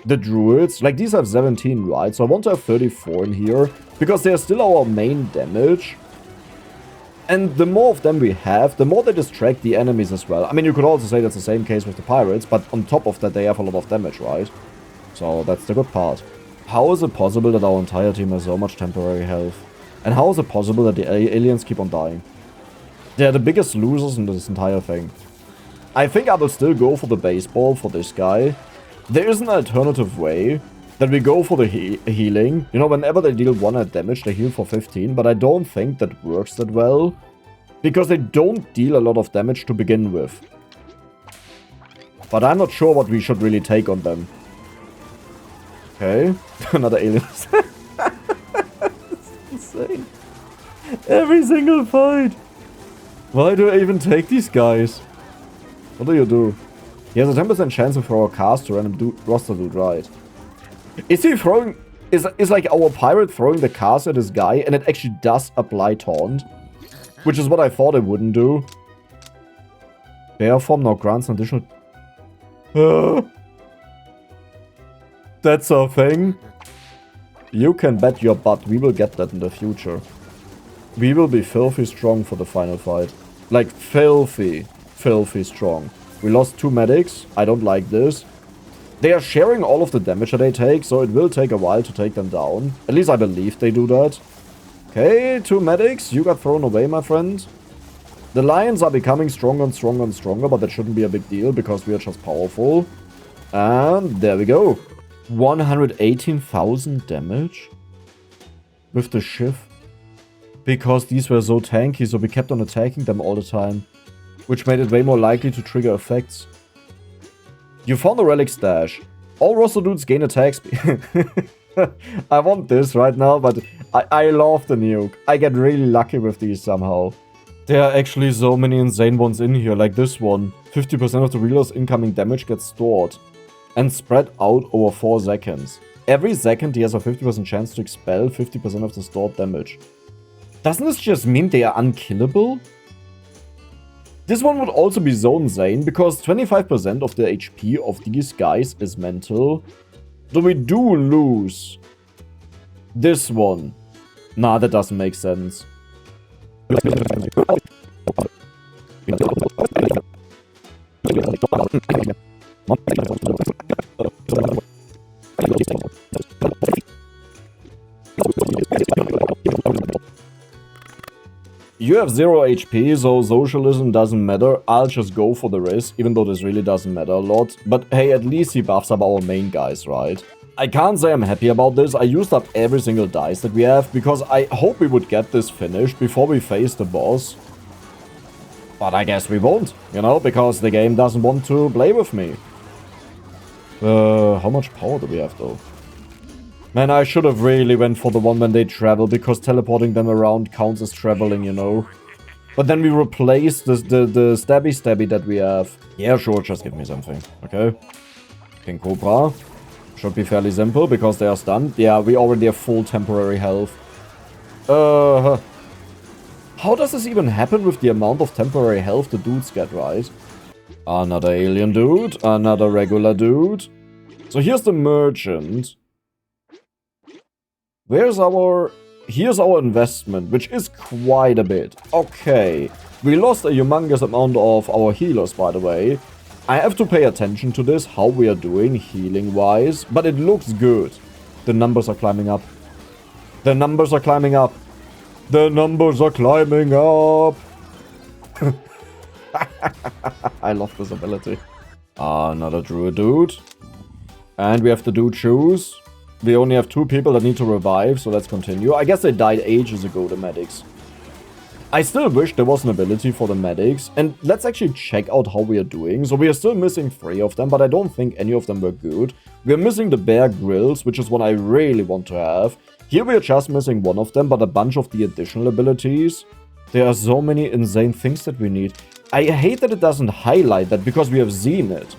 druids. Like, these have 17, right? So I want to have 34 in here. Because they're still our main damage. And the more of them we have, the more they distract the enemies as well. I mean, you could also say that's the same case with the pirates. But on top of that, they have a lot of damage, right? So that's the good part. How is it possible that our entire team has so much temporary health? And how is it possible that the aliens keep on dying? They're the biggest losers in this entire thing. I think I will still go for the baseball for this guy. There is an alternative way that we go for the healing. You know, whenever they deal 1 damage, they heal for 15. But I don't think that works that well. Because they don't deal a lot of damage to begin with. But I'm not sure what we should really take on them. Okay. Another alien. This is insane. Every single fight. Why do I even take these guys? What do you do? He has a 10% chance to throw a cast to random roster dude, right? Is he throwing... Is like our pirate throwing the cast at this guy and it actually does apply taunt? Which is what I thought it wouldn't do. Bearform now grants an additional... That's a thing. You can bet your butt we will get that in the future. We will be filthy strong for the final fight. Like, filthy strong. We lost 2 medics. I don't like this. They are sharing all of the damage that they take, so it will take a while to take them down. At least I believe they do that. Okay, 2 medics. You got thrown away, my friend. The lions are becoming stronger and stronger and stronger, but that shouldn't be a big deal because we are just powerful. And there we go. 118,000 damage with the shift. Because these were so tanky, so we kept on attacking them all the time. Which made it way more likely to trigger effects. You found a relic stash. All roster dudes gain attack speed. I want this right now, but I love the nuke. I get really lucky with these somehow. There are actually so many insane ones in here, like this one. 50% of the wheeler's incoming damage gets stored. And spread out over 4 seconds. Every second he has a 50% chance to expel 50% of the stored damage. Doesn't this just mean they are unkillable? This one would also be so insane, because 25% of the HP of these guys is mental. So we do lose this one. Nah, that doesn't make sense. You have 0 HP, so socialism doesn't matter. I'll just go for the risk, even though this really doesn't matter a lot. But hey, at least he buffs up our main guys, right? I can't say I'm happy about this. I used up every single dice that we have, because I hope we would get this finished before we face the boss. But I guess we won't, you know, because the game doesn't want to play with me. How much power do we have, though? Man, I should have really went for the one when they travel, because teleporting them around counts as traveling, you know. But then we replace the stabby that we have. Yeah, sure, just give me something, okay? King Cobra. Should be fairly simple because they are stunned. Yeah, we already have full temporary health. How does this even happen with the amount of temporary health the dudes get, right? Another alien dude, another regular dude. So here's the merchant. Here's our investment, which is quite a bit. Okay, we lost a humongous amount of our healers, by the way. I have to pay attention to this, how we are doing healing-wise, but it looks good. The numbers are climbing up. The numbers are climbing up. The numbers are climbing up. I love this ability. Another druid dude. And we have the dude shoes. We only have 2 people that need to revive, so let's continue. I guess they died ages ago, the medics. I still wish there was an ability for the medics. And let's actually check out how we are doing. So we are still missing 3 of them, but I don't think any of them were good. We are missing the bear grills, which is what I really want to have. Here we are just missing 1 of them, but a bunch of the additional abilities. There are so many insane things that we need. I hate that it doesn't highlight that because we have seen it.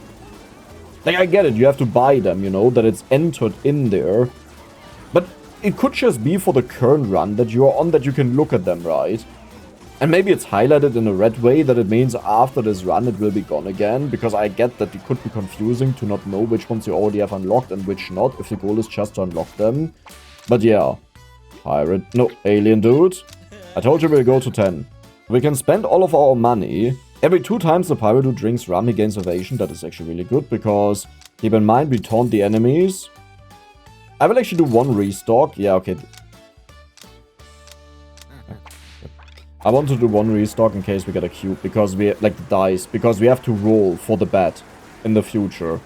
Like, I get it, you have to buy them, you know, that it's entered in there. But it could just be for the current run that you are on that you can look at them, right? And maybe it's highlighted in a red way that it means after this run it will be gone again. Because I get that it could be confusing to not know which ones you already have unlocked and which not, if the goal is just to unlock them. But yeah. Pirate, no, alien dude. I told you we'll go to 10. We can spend all of our money. Every 2 times the pirate dude drinks rum, he gains evasion. That is actually really good because, keep in mind, we taunt the enemies. I will actually do 1 restock. Yeah, okay. I want to do 1 restock in case we get a cube because we, like the dice, because we have to roll for the bet in the future.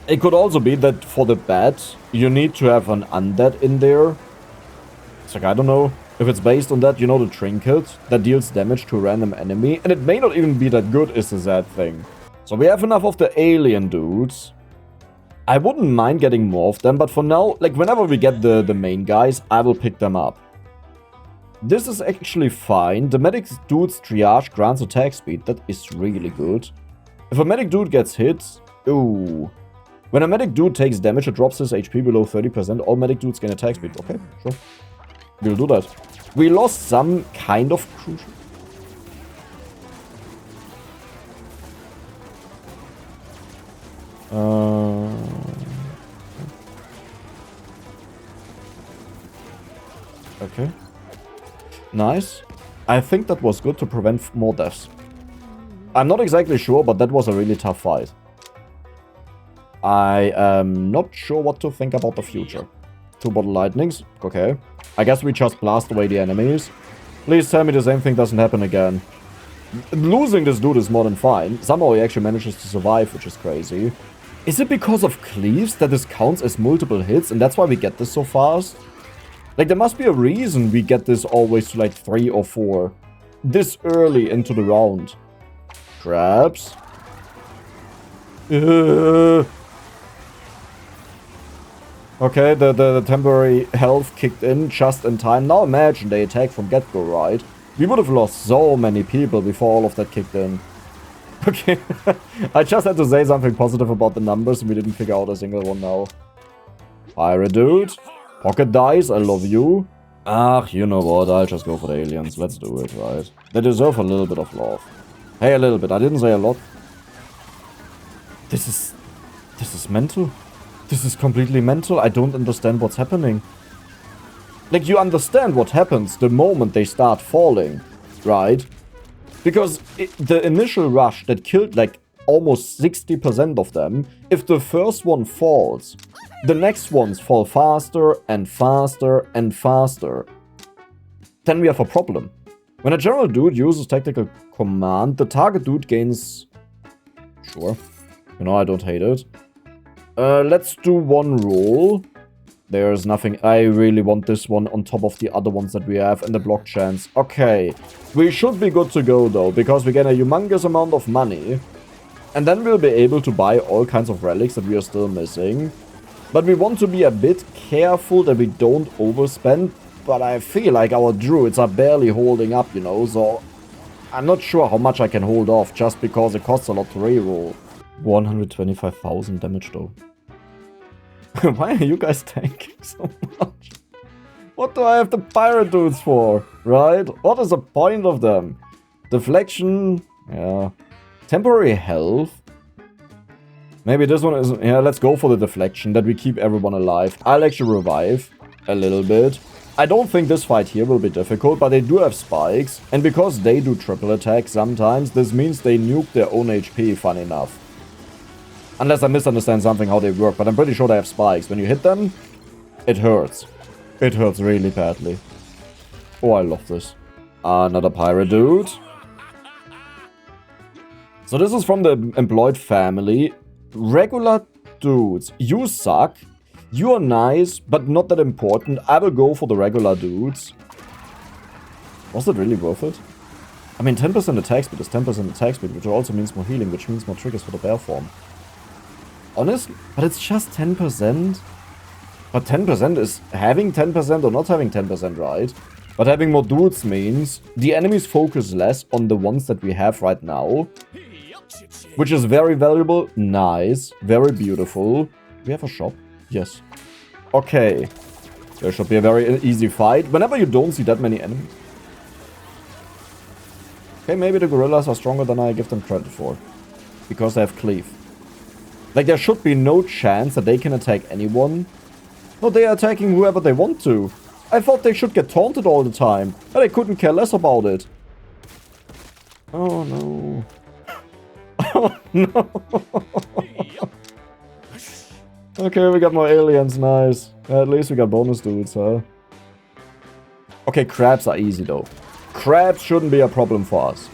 It could also be that for the bet, you need to have an undead in there. It's like, I don't know. If it's based on that, you know, the trinket that deals damage to a random enemy. And it may not even be that good is the sad thing. So we have enough of the alien dudes. I wouldn't mind getting more of them. But for now, like whenever we get the main guys, I will pick them up. This is actually fine. The medic dude's triage grants attack speed. That is really good. If a medic dude gets hit... Ooh. When a medic dude takes damage, it drops his HP below 30%. All medic dudes gain attack speed. Okay, sure. We'll do that. We lost some kind of crucial... Okay. Nice. I think that was good to prevent more deaths. I'm not exactly sure, but that was a really tough fight. I am not sure what to think about the future. 2 bottle lightnings. Okay. I guess we just blast away the enemies. Please tell me the same thing doesn't happen again. Losing this dude is more than fine. Somehow he actually manages to survive, which is crazy. Is it because of cleaves that this counts as multiple hits and that's why we get this so fast? Like, there must be a reason we get this always to like 3 or 4. This early into the round. Crabs. Okay, the temporary health kicked in just in time. Now imagine they attack from get-go, right? We would have lost so many people before all of that kicked in. Okay, I just had to say something positive about the numbers and we didn't figure out a single one now. Pirate dude. Pocket dice, I love you. Ah, you know what, I'll just go for the aliens. Let's do it, right? They deserve a little bit of love. Hey, a little bit. I didn't say a lot. This is mental. This is completely mental. I don't understand what's happening. Like, you understand what happens the moment they start falling, right? Because the initial rush that killed, like, almost 60% of them, if the first one falls, the next ones fall faster and faster and faster. Then we have a problem. When a general dude uses tactical command, the target dude gains... Sure. You know, I don't hate it. Let's do 1 roll. There's nothing. I really want this one on top of the other ones that we have and the block chance. Okay. We should be good to go though, because we get a humongous amount of money. And then we'll be able to buy all kinds of relics that we are still missing. But we want to be a bit careful that we don't overspend. But I feel like our druids are barely holding up, you know, so... I'm not sure how much I can hold off just because it costs a lot to reroll. 125,000 damage though. Why are you guys tanking so much? What do I have the pirate dudes for, right? What is the point of them? Deflection, yeah. Temporary health. Maybe this one is... Yeah, let's go for the deflection, that we keep everyone alive. I'll actually revive a little bit. I don't think this fight here will be difficult, but they do have spikes. And because they do triple attack sometimes, this means they nuke their own HP, fun enough. Unless I misunderstand something how they work, but I'm pretty sure they have spikes. When you hit them, it hurts. It hurts really badly. Oh, I love this. Another pirate dude. So this is from the employed family. Regular dudes. You suck. You are nice, but not that important. I will go for the regular dudes. Was it really worth it? I mean, 10% attack speed is 10% attack speed, which also means more healing, which means more triggers for the bear form. Honestly, but it's just 10%. But 10% is having 10% or not having 10%, right? But having more dudes means the enemies focus less on the ones that we have right now. Which is very valuable. Nice. Very beautiful. We have a shop? Yes. Okay. There should be a very easy fight. Whenever you don't see that many enemies. Okay, maybe the gorillas are stronger than I give them credit for. Because they have cleave. Like, there should be no chance that they can attack anyone. No, they are attacking whoever they want to. I thought they should get taunted all the time. But I couldn't care less about it. Oh, no. Oh, no. Okay, we got more aliens. Nice. At least we got bonus dudes, huh? Okay, crabs are easy, though. Crabs shouldn't be a problem for us.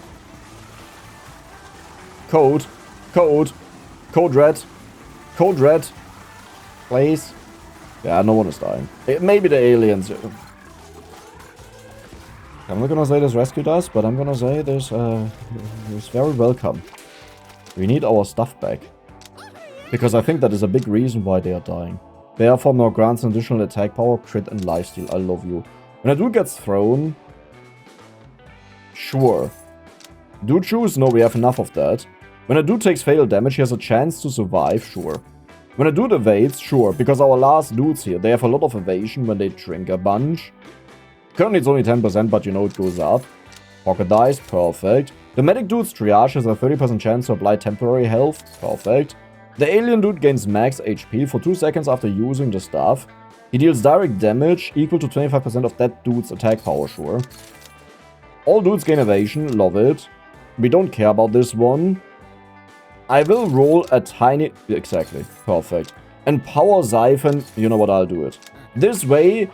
Code. Code. Code red. Code red. Please. Yeah, no one is dying. Maybe the aliens. I'm not gonna say this rescued us, but I'm gonna say this is very welcome. We need our stuff back. Because I think that is a big reason why they are dying. Bearform now grants an additional attack power, crit, and lifesteal. I love you. When a dude gets thrown... Sure. Dude choose? No, we have enough of that. When a dude takes fatal damage, he has a chance to survive. Sure. When a dude evades, sure, because our last dudes here, they have a lot of evasion when they drink a bunch. Currently it's only 10%, but you know it goes up. Pocket dice, perfect. The medic dude's triage has a 30% chance to apply temporary health, perfect. The alien dude gains max HP for 2 seconds after using the stuff. He deals direct damage equal to 25% of that dude's attack power, sure. All dudes gain evasion, love it. We don't care about this one. I will roll a tiny... Exactly. Perfect. And power siphon, you know what, I'll do it. This way,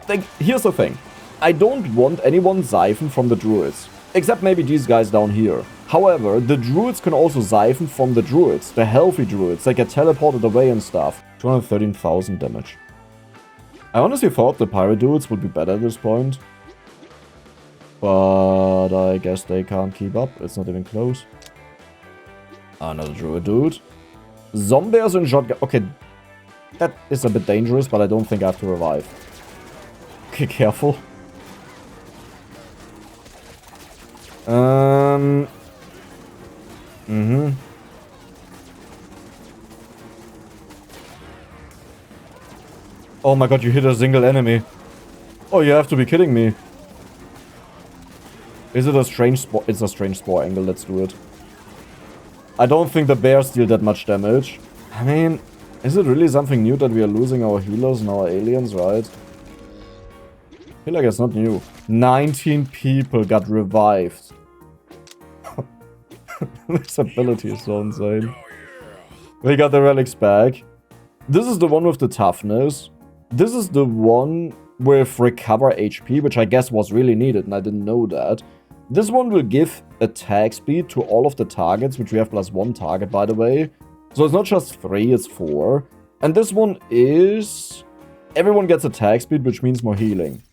like, here's the thing. I don't want anyone siphon from the druids. Except maybe these guys down here. However, the druids can also siphon from the druids. The healthy druids. They get teleported away and stuff. 213,000 damage. I honestly thought the pirate dudes would be better at this point. But I guess they can't keep up. It's not even close. Another druid dude. Zombies and shotgun. Okay, that is a bit dangerous, but I don't think I have to revive. Okay, careful. Oh my god, you hit a single enemy. Oh, you have to be kidding me. Is it a strange spore? It's a strange spore angle, let's do it. I don't think the bears deal that much damage. I mean, is it really something new that we are losing our healers and our aliens, right? I feel like it's not new. 19 people got revived. This ability is so insane. We got the relics back. This is the one with the toughness. This is the one with recover HP, which I guess was really needed, and I didn't know that. This one will give attack speed to all of the targets, which we have +1 target, by the way. So it's not just 3, it's 4. And this one is... Everyone gets attack speed, which means more healing.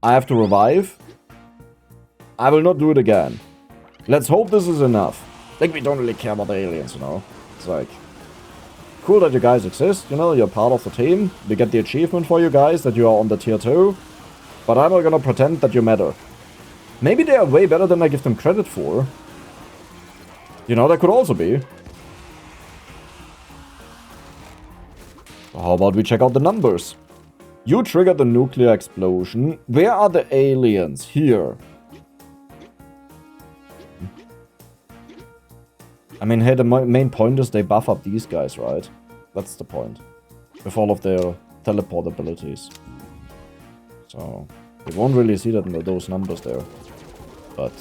I have to revive. I will not do it again. Let's hope this is enough. Like, we don't really care about the aliens, you know? It's like... Cool that you guys exist, you know, you're part of the team. We get the achievement for you guys that you are on the tier 2. But I'm not gonna pretend that you matter. Maybe they are way better than I give them credit for. You know, that could also be. How about we check out the numbers? You triggered the nuclear explosion. Where are the aliens? Here. I mean, hey, the main point is they buff up these guys, right? That's the point. With all of their teleport abilities. So, you won't really see that in those numbers there. But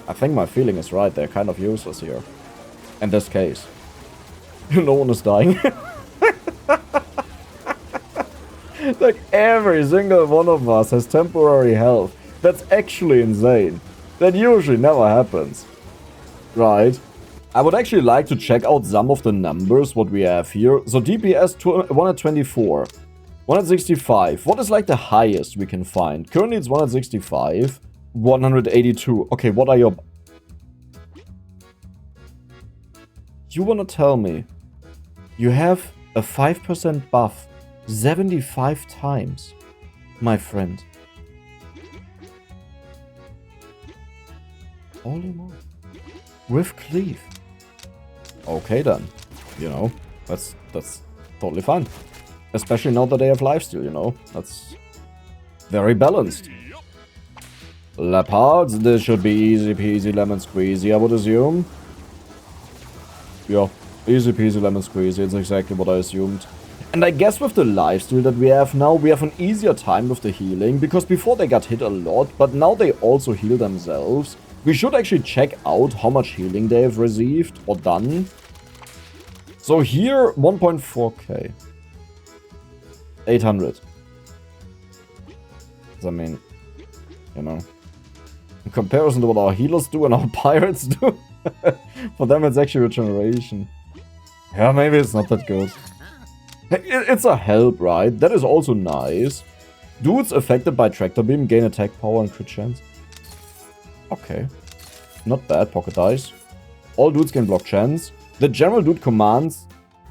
I think my feeling is right. They're kind of useless here. In this case. No one is dying. Like, every single one of us has temporary health. That's actually insane. That usually never happens. Right? I would actually like to check out some of the numbers, what we have here. So DPS 124, 165. What is like the highest we can find? Currently it's 165, 182. Okay, what are your... You wanna tell me you have a 5% buff 75 times, my friend? Holy moly. With cleave. Okay then, you know, that's totally fine. Especially now that they have lifesteal, you know, that's very balanced. Leopards, this should be easy peasy lemon squeezy, I would assume. Yeah, easy peasy lemon squeezy, it's exactly what I assumed. And I guess with the lifesteal that we have now, we have an easier time with the healing, because before they got hit a lot, but now they also heal themselves. We should actually check out how much healing they have received or done. So here, 1.4k. 800. I mean, you know, in comparison to what our healers do and our pirates do, for them it's actually regeneration. Yeah, maybe it's not that good. It's a help, right? That is also nice. Dudes affected by tractor beam gain attack power and crit chance. Okay. Not bad, pocket dice. All dudes can block chance. The general dude commands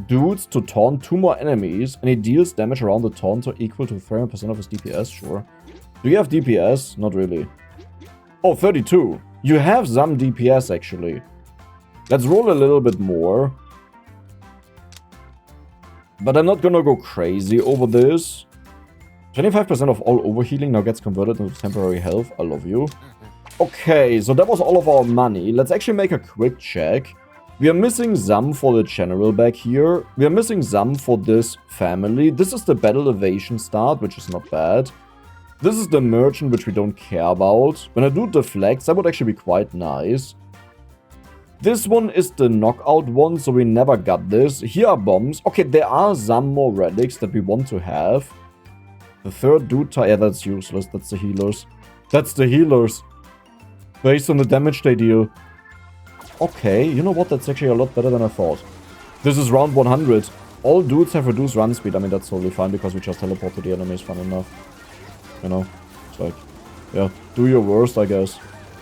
dudes to taunt 2 more enemies, and he deals damage around the taunter equal to 30% of his DPS, sure. Do you have DPS? Not really. Oh, 32. You have some DPS, actually. Let's roll a little bit more. But I'm not gonna go crazy over this. 25% of all overhealing now gets converted into temporary health. I love you. Okay, so that was all of our money. Let's actually make a quick check. We are missing some for the general back here. We are missing some for this family. This is the battle evasion start, which is not bad. This is the merchant, which we don't care about. When I do deflects, that would actually be quite nice. This one is the knockout one, so we never got this. Here are bombs. Okay, there are some more relics that we want to have. The third dude type, yeah, that's useless. That's the healers. That's the healers. Based on the damage they deal. Okay, you know what? That's actually a lot better than I thought. This is round 100. All dudes have reduced run speed. I mean, that's totally fine because we just teleport to the enemies, fun enough. You know? It's like, yeah, do your worst, I guess.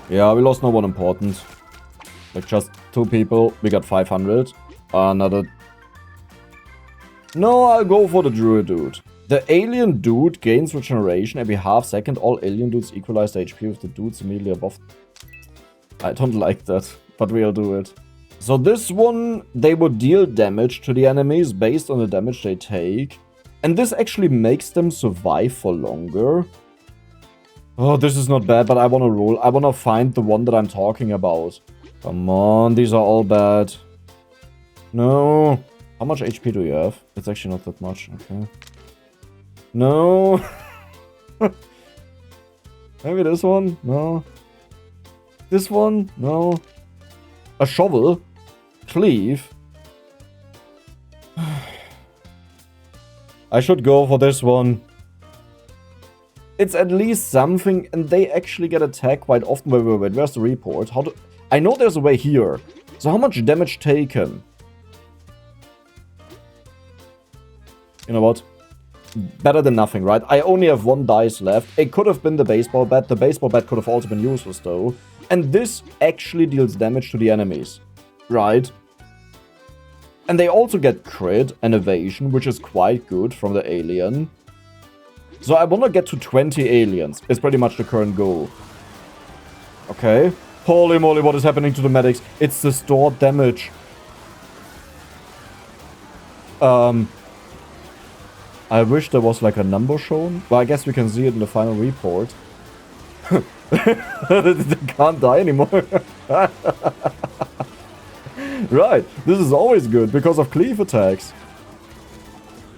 Yeah, we lost no one important. Like, just 2 people. We got 500. Another... No, I'll go for the druid dude. The alien dude gains regeneration every half second. All alien dudes equalize the HP with the dudes immediately above. I don't like that, but we'll do it. So this one, they would deal damage to the enemies based on the damage they take. And this actually makes them survive for longer. Oh, this is not bad, but I want to roll. I want to find the one that I'm talking about. Come on, these are all bad. No. How much HP do you have? It's actually not that much, okay. No. Maybe this one? No. This one? No. A shovel? Cleave? I should go for this one. It's at least something, and they actually get attacked quite often. Wait, where's the report? How do... I know there's a way here. So how much damage taken? You know what? Better than nothing, right? I only have 1 dice left. It could have been the baseball bat. The baseball bat could have also been useless, though. And this actually deals damage to the enemies. Right? And they also get crit and evasion, which is quite good from the alien. So I want to get to 20 aliens. It's pretty much the current goal. Okay. Holy moly, what is happening to the medics? It's the stored damage. I wish there was like a number shown. Well, I guess we can see it in the final report. They can't die anymore. Right, this is always good because of cleave attacks.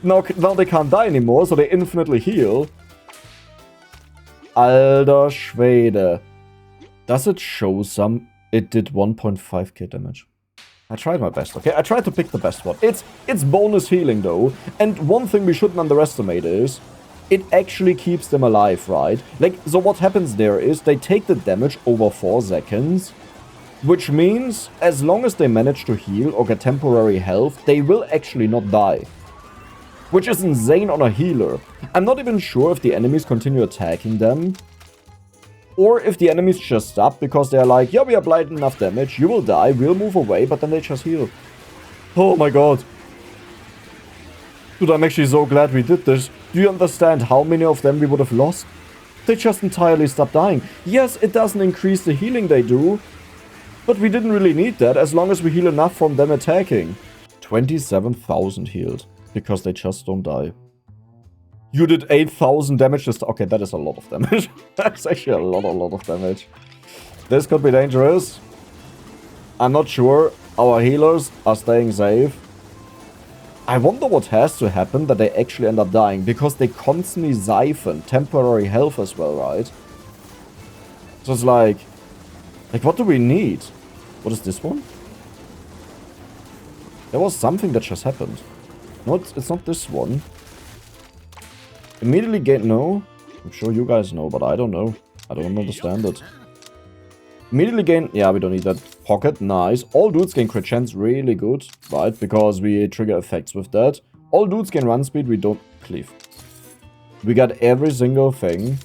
Now they can't die anymore, so they infinitely heal. Alter Schwede. Does it show some? It did 1.5k damage. I tried my best, okay? I tried to pick the best one. It's bonus healing though. And one thing we shouldn't underestimate is it actually keeps them alive, right? Like, so what happens there is they take the damage over 4 seconds, which means as long as they manage to heal or get temporary health, they will actually not die. Which is insane on a healer. I'm not even sure if the enemies continue attacking them, or if the enemies just stop because they're like, yeah, we applied enough damage, you will die, we'll move away, but then they just heal. Oh my god. Dude, I'm actually so glad we did this. Do you understand how many of them we would have lost? They just entirely stopped dying. Yes, it doesn't increase the healing they do, but we didn't really need that as long as we heal enough from them attacking. 27,000 healed, because they just don't die. You did 8,000 damage this time. Okay, that is a lot of damage. That's actually a lot of damage. This could be dangerous. I'm not sure. Our healers are staying safe. I wonder what has to happen that they actually end up dying, because they constantly siphon temporary health as well, right? So it's like what do we need? What is this one? There was something that just happened. No, it's not this one. Immediately gain... No. I'm sure you guys know, but I don't know. I don't understand it. Immediately gain... Yeah, we don't need that. Pocket. Nice. All dudes gain crit chance. Really good. Right, because we trigger effects with that. All dudes gain run speed. We don't cleave. We got every single thing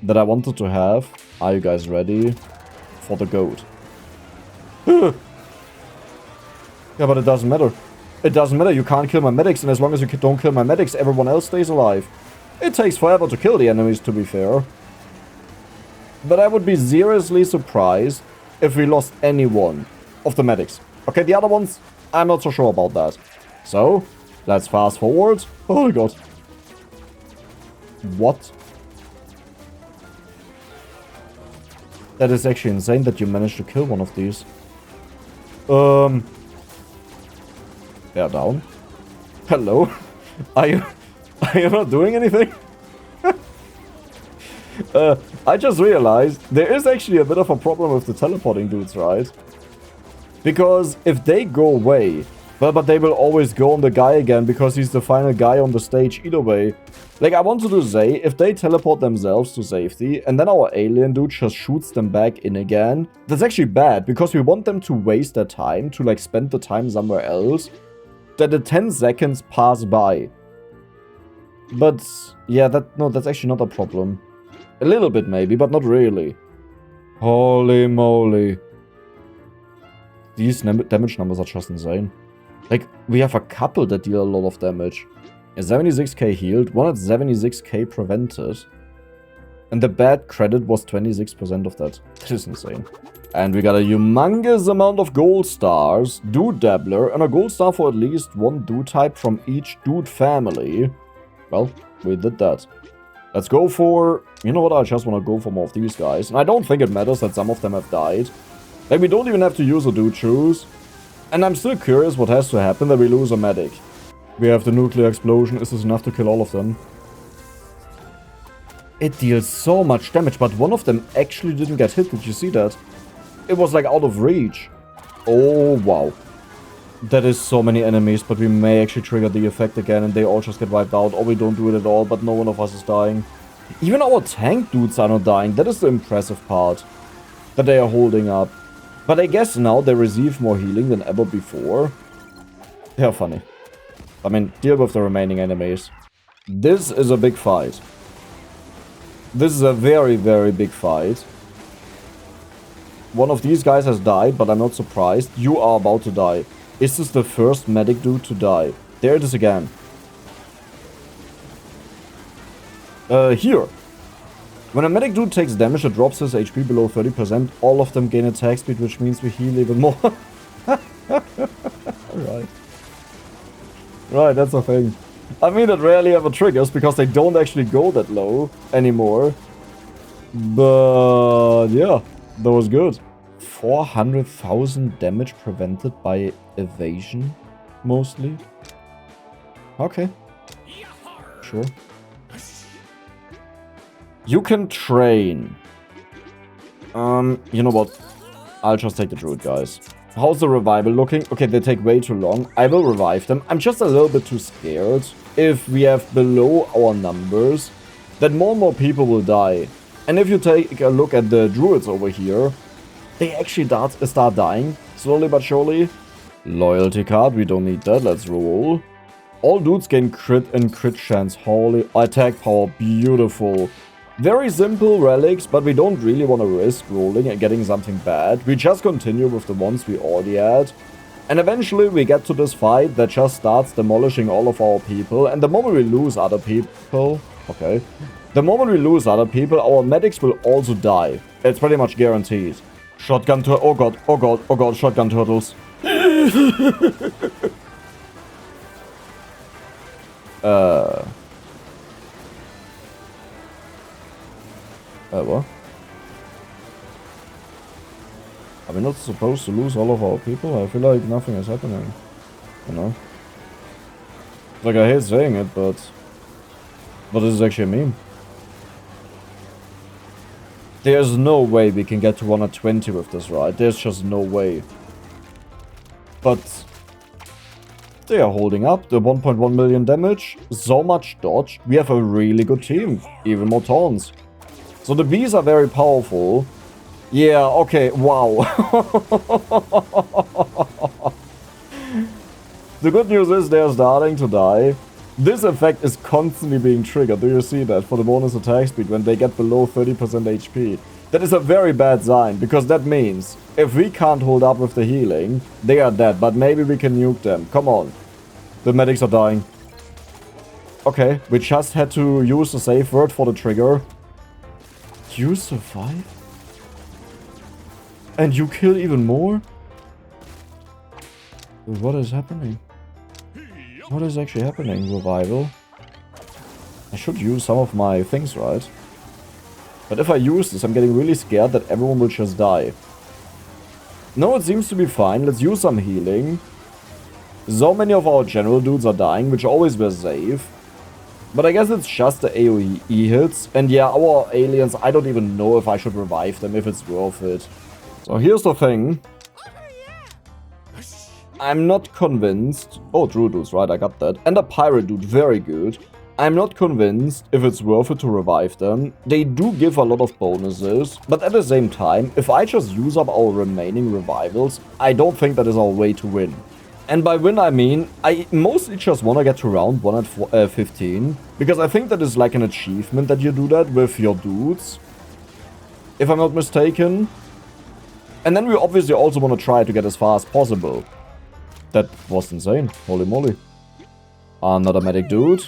that I wanted to have. Are you guys ready for the goat? Yeah, but it doesn't matter. It doesn't matter. You can't kill my medics, and as long as you don't kill my medics, everyone else stays alive. It takes forever to kill the enemies, to be fair. But I would be seriously surprised if we lost any one of the medics. Okay, the other ones, I'm not so sure about that. So, let's fast forward. Oh my god. What? That is actually insane that you managed to kill one of these. They're down. Hello? Are you not doing anything? I just realized there is actually a bit of a problem with the teleporting dudes, right? Because if they go away, well, but they will always go on the guy again because he's the final guy on the stage either way. Like, I wanted to say, if they teleport themselves to safety and then our alien dude just shoots them back in again, that's actually bad because we want them to waste their time, to like spend the time somewhere else, that the 10 seconds pass by. But yeah, that's actually not a problem. A little bit maybe, but not really. Holy moly. These damage numbers are just insane. Like, we have a couple that deal a lot of damage. 76k healed, 176k prevented. And the bad credit was 26% of that. That is insane. And we got a humongous amount of gold stars, dudebuilder, and a gold star for at least one dude type from each dude family. Well, we did that. Let's go for... You know what, I just want to go for more of these guys. And I don't think it matters that some of them have died. Like, we don't even have to use a dude choose. And I'm still curious what has to happen that we lose a medic. We have the nuclear explosion. Is this enough to kill all of them? It deals so much damage, but one of them actually didn't get hit. Did you see that? It was like out of reach. Oh, wow. That is so many enemies, but we may actually trigger the effect again and they all just get wiped out. Or we don't do it at all, but no one of us is dying. Even our tank dudes are not dying. That is the impressive part that they are holding up. But I guess now they receive more healing than ever before. They are funny. I mean, deal with the remaining enemies. This is a big fight. This is a very, very big fight. One of these guys has died, but I'm not surprised. You are about to die. Is this the first medic dude to die? There it is again. Here. When a medic dude takes damage that drops his HP below 30%, all of them gain attack speed, which means we heal even more. Right. Right, that's the thing. I mean, it rarely ever triggers because they don't actually go that low anymore. But yeah, that was good. 400,000 damage prevented by evasion, mostly. Okay. Sure. You can train. You know what? I'll just take the Druid, guys. How's the revival looking? Okay, they take way too long. I will revive them. I'm just a little bit too scared. If we have below our numbers, that more and more people will die. And if you take a look at the Druids over here, they actually start dying, slowly but surely. Loyalty card, we don't need that, let's roll. All dudes gain crit and crit chance, holy. Attack power, beautiful. Very simple relics, but we don't really want to risk rolling and getting something bad. We just continue with the ones we already had. And eventually we get to this fight that just starts demolishing all of our people. And the moment we lose other people... Okay. The moment we lose other people, our medics will also die. It's pretty much guaranteed. Shotgun turtle. Oh god, oh god, oh god, shotgun turtles. What? Are we not supposed to lose all of our people? I feel like nothing is happening. You know? Like, I hate saying it, but this is actually a meme. There's no way we can get to 120 with this, right? There's just no way. But they are holding up. The 1.1 million damage. So much dodge. We have a really good team. Even more taunts. So the bees are very powerful. Yeah, okay, wow. The good news is they're starting to die. This effect is constantly being triggered. Do you see that? For the bonus attack speed when they get below 30% HP. That is a very bad sign, because that means if we can't hold up with the healing, they are dead. But maybe we can nuke them. Come on. The medics are dying. Okay, we just had to use the safe word for the trigger. You survive? And you kill even more? What is happening? What is actually happening, Revival? I should use some of my things, right? But if I use this, I'm getting really scared that everyone will just die. No, it seems to be fine. Let's use some healing. So many of our general dudes are dying, which always were safe. But I guess it's just the AoE hits. And yeah, our aliens, I don't even know if I should revive them, if it's worth it. So here's the thing. I'm not convinced. Oh, Druid dudes, right, I got that. And a pirate dude, very good. I'm not convinced if it's worth it to revive them. They do give a lot of bonuses. But at the same time, if I just use up our remaining revivals, I don't think that is our way to win. And by win, I mean, I mostly just want to get to round 1 at 15. Because I think that is like an achievement that you do that with your dudes. If I'm not mistaken. And then we obviously also want to try to get as far as possible. That was insane. Holy moly. Another medic dude.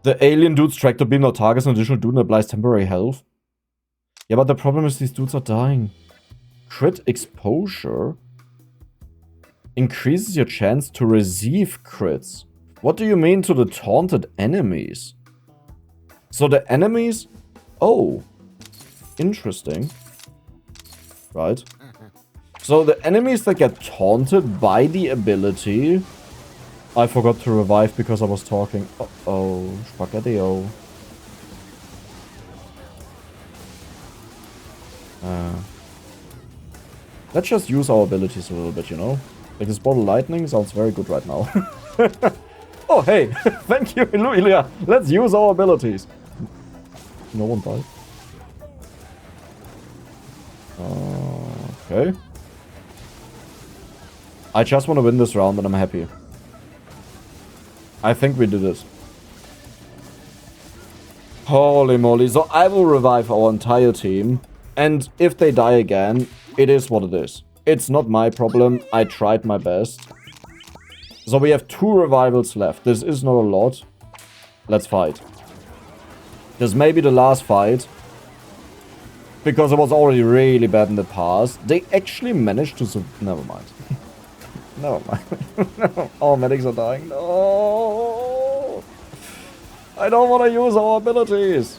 The alien dude's tractor beam not targets an additional dude and applies temporary health. Yeah, but the problem is these dudes are dying. Crit exposure increases your chance to receive crits. What do you mean to the taunted enemies? So the enemies... Oh. Interesting. Right. So the enemies that get taunted by the ability... I forgot to revive because I was talking. Uh-oh. Spaghetti-o. Let's just use our abilities a little bit, you know? Like this bottle lightning sounds very good right now. Oh, hey! Thank you, Ilya! Let's use our abilities! No one died. Okay. I just want to win this round and I'm happy. I think we did it. Holy moly. So I will revive our entire team. And if they die again, it is what it is. It's not my problem. I tried my best. So we have 2 revivals left. This is not a lot. Let's fight. This may be the last fight. Because it was already really bad in the past. They actually managed to... Never mind. Never mind. No. Our medics are dying. No. I don't want to use our abilities.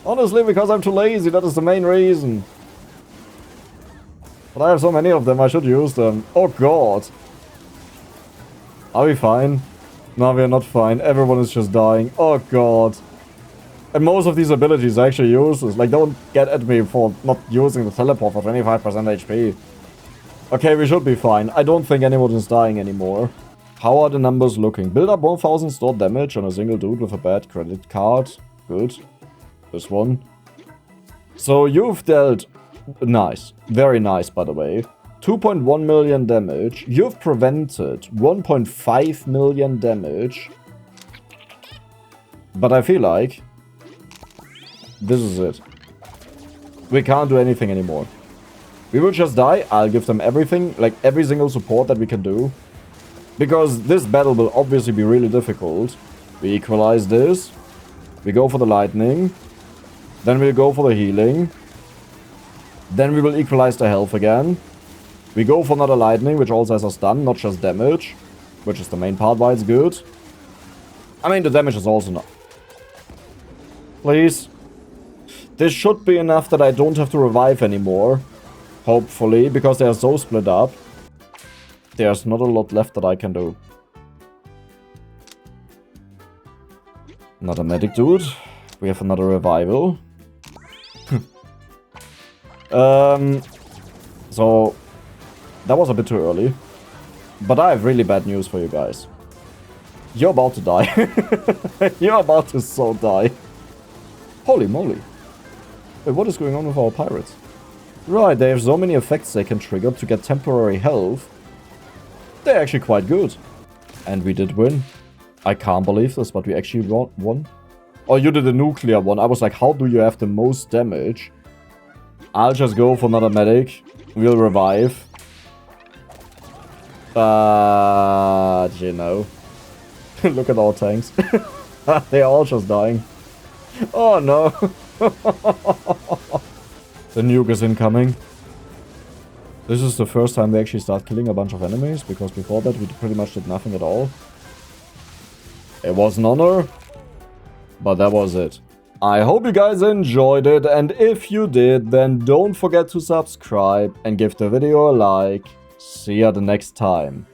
Honestly, because I'm too lazy, that is the main reason. But I have so many of them, I should use them. Oh god. Are we fine? No, we are not fine. Everyone is just dying. Oh god. And most of these abilities are actually useless. Like, don't get at me for not using the teleport for 25% HP. Okay, we should be fine. I don't think anyone is dying anymore. How are the numbers looking? Build up 1000 stored damage on a single dude with a bad credit card. Good. This one. So you've dealt... Nice. Very nice, by the way. 2.1 million damage. You've prevented 1.5 million damage. But I feel like... this is it. We can't do anything anymore. We will just die. I'll give them everything. Like, every single support that we can do. Because this battle will obviously be really difficult. We equalize this. We go for the lightning. Then we'll go for the healing. Then we will equalize the health again. We go for another lightning, which also has a stun, not just damage. Which is the main part why it's good. I mean, the damage is also not. Please. This should be enough that I don't have to revive anymore. Hopefully, because they are so split up. There's not a lot left that I can do. Another medic dude. We have another revival. So, that was a bit too early. But I have really bad news for you guys. You're about to die. You're about to so die. Holy moly. Wait, what is going on with our pirates? Right, they have so many effects they can trigger to get temporary health. They're actually quite good. And we did win. I can't believe this, but we actually won. Oh, you did a nuclear one. I was like, how do you have the most damage? I'll just go for another medic. We'll revive. But, you know. Look at our tanks. They're all just dying. Oh, no. The nuke is incoming. This is the first time we actually start killing a bunch of enemies, because before that we pretty much did nothing at all. It was an honor, but that was it. I hope you guys enjoyed it, and if you did, then don't forget to subscribe and give the video a like. See ya the next time.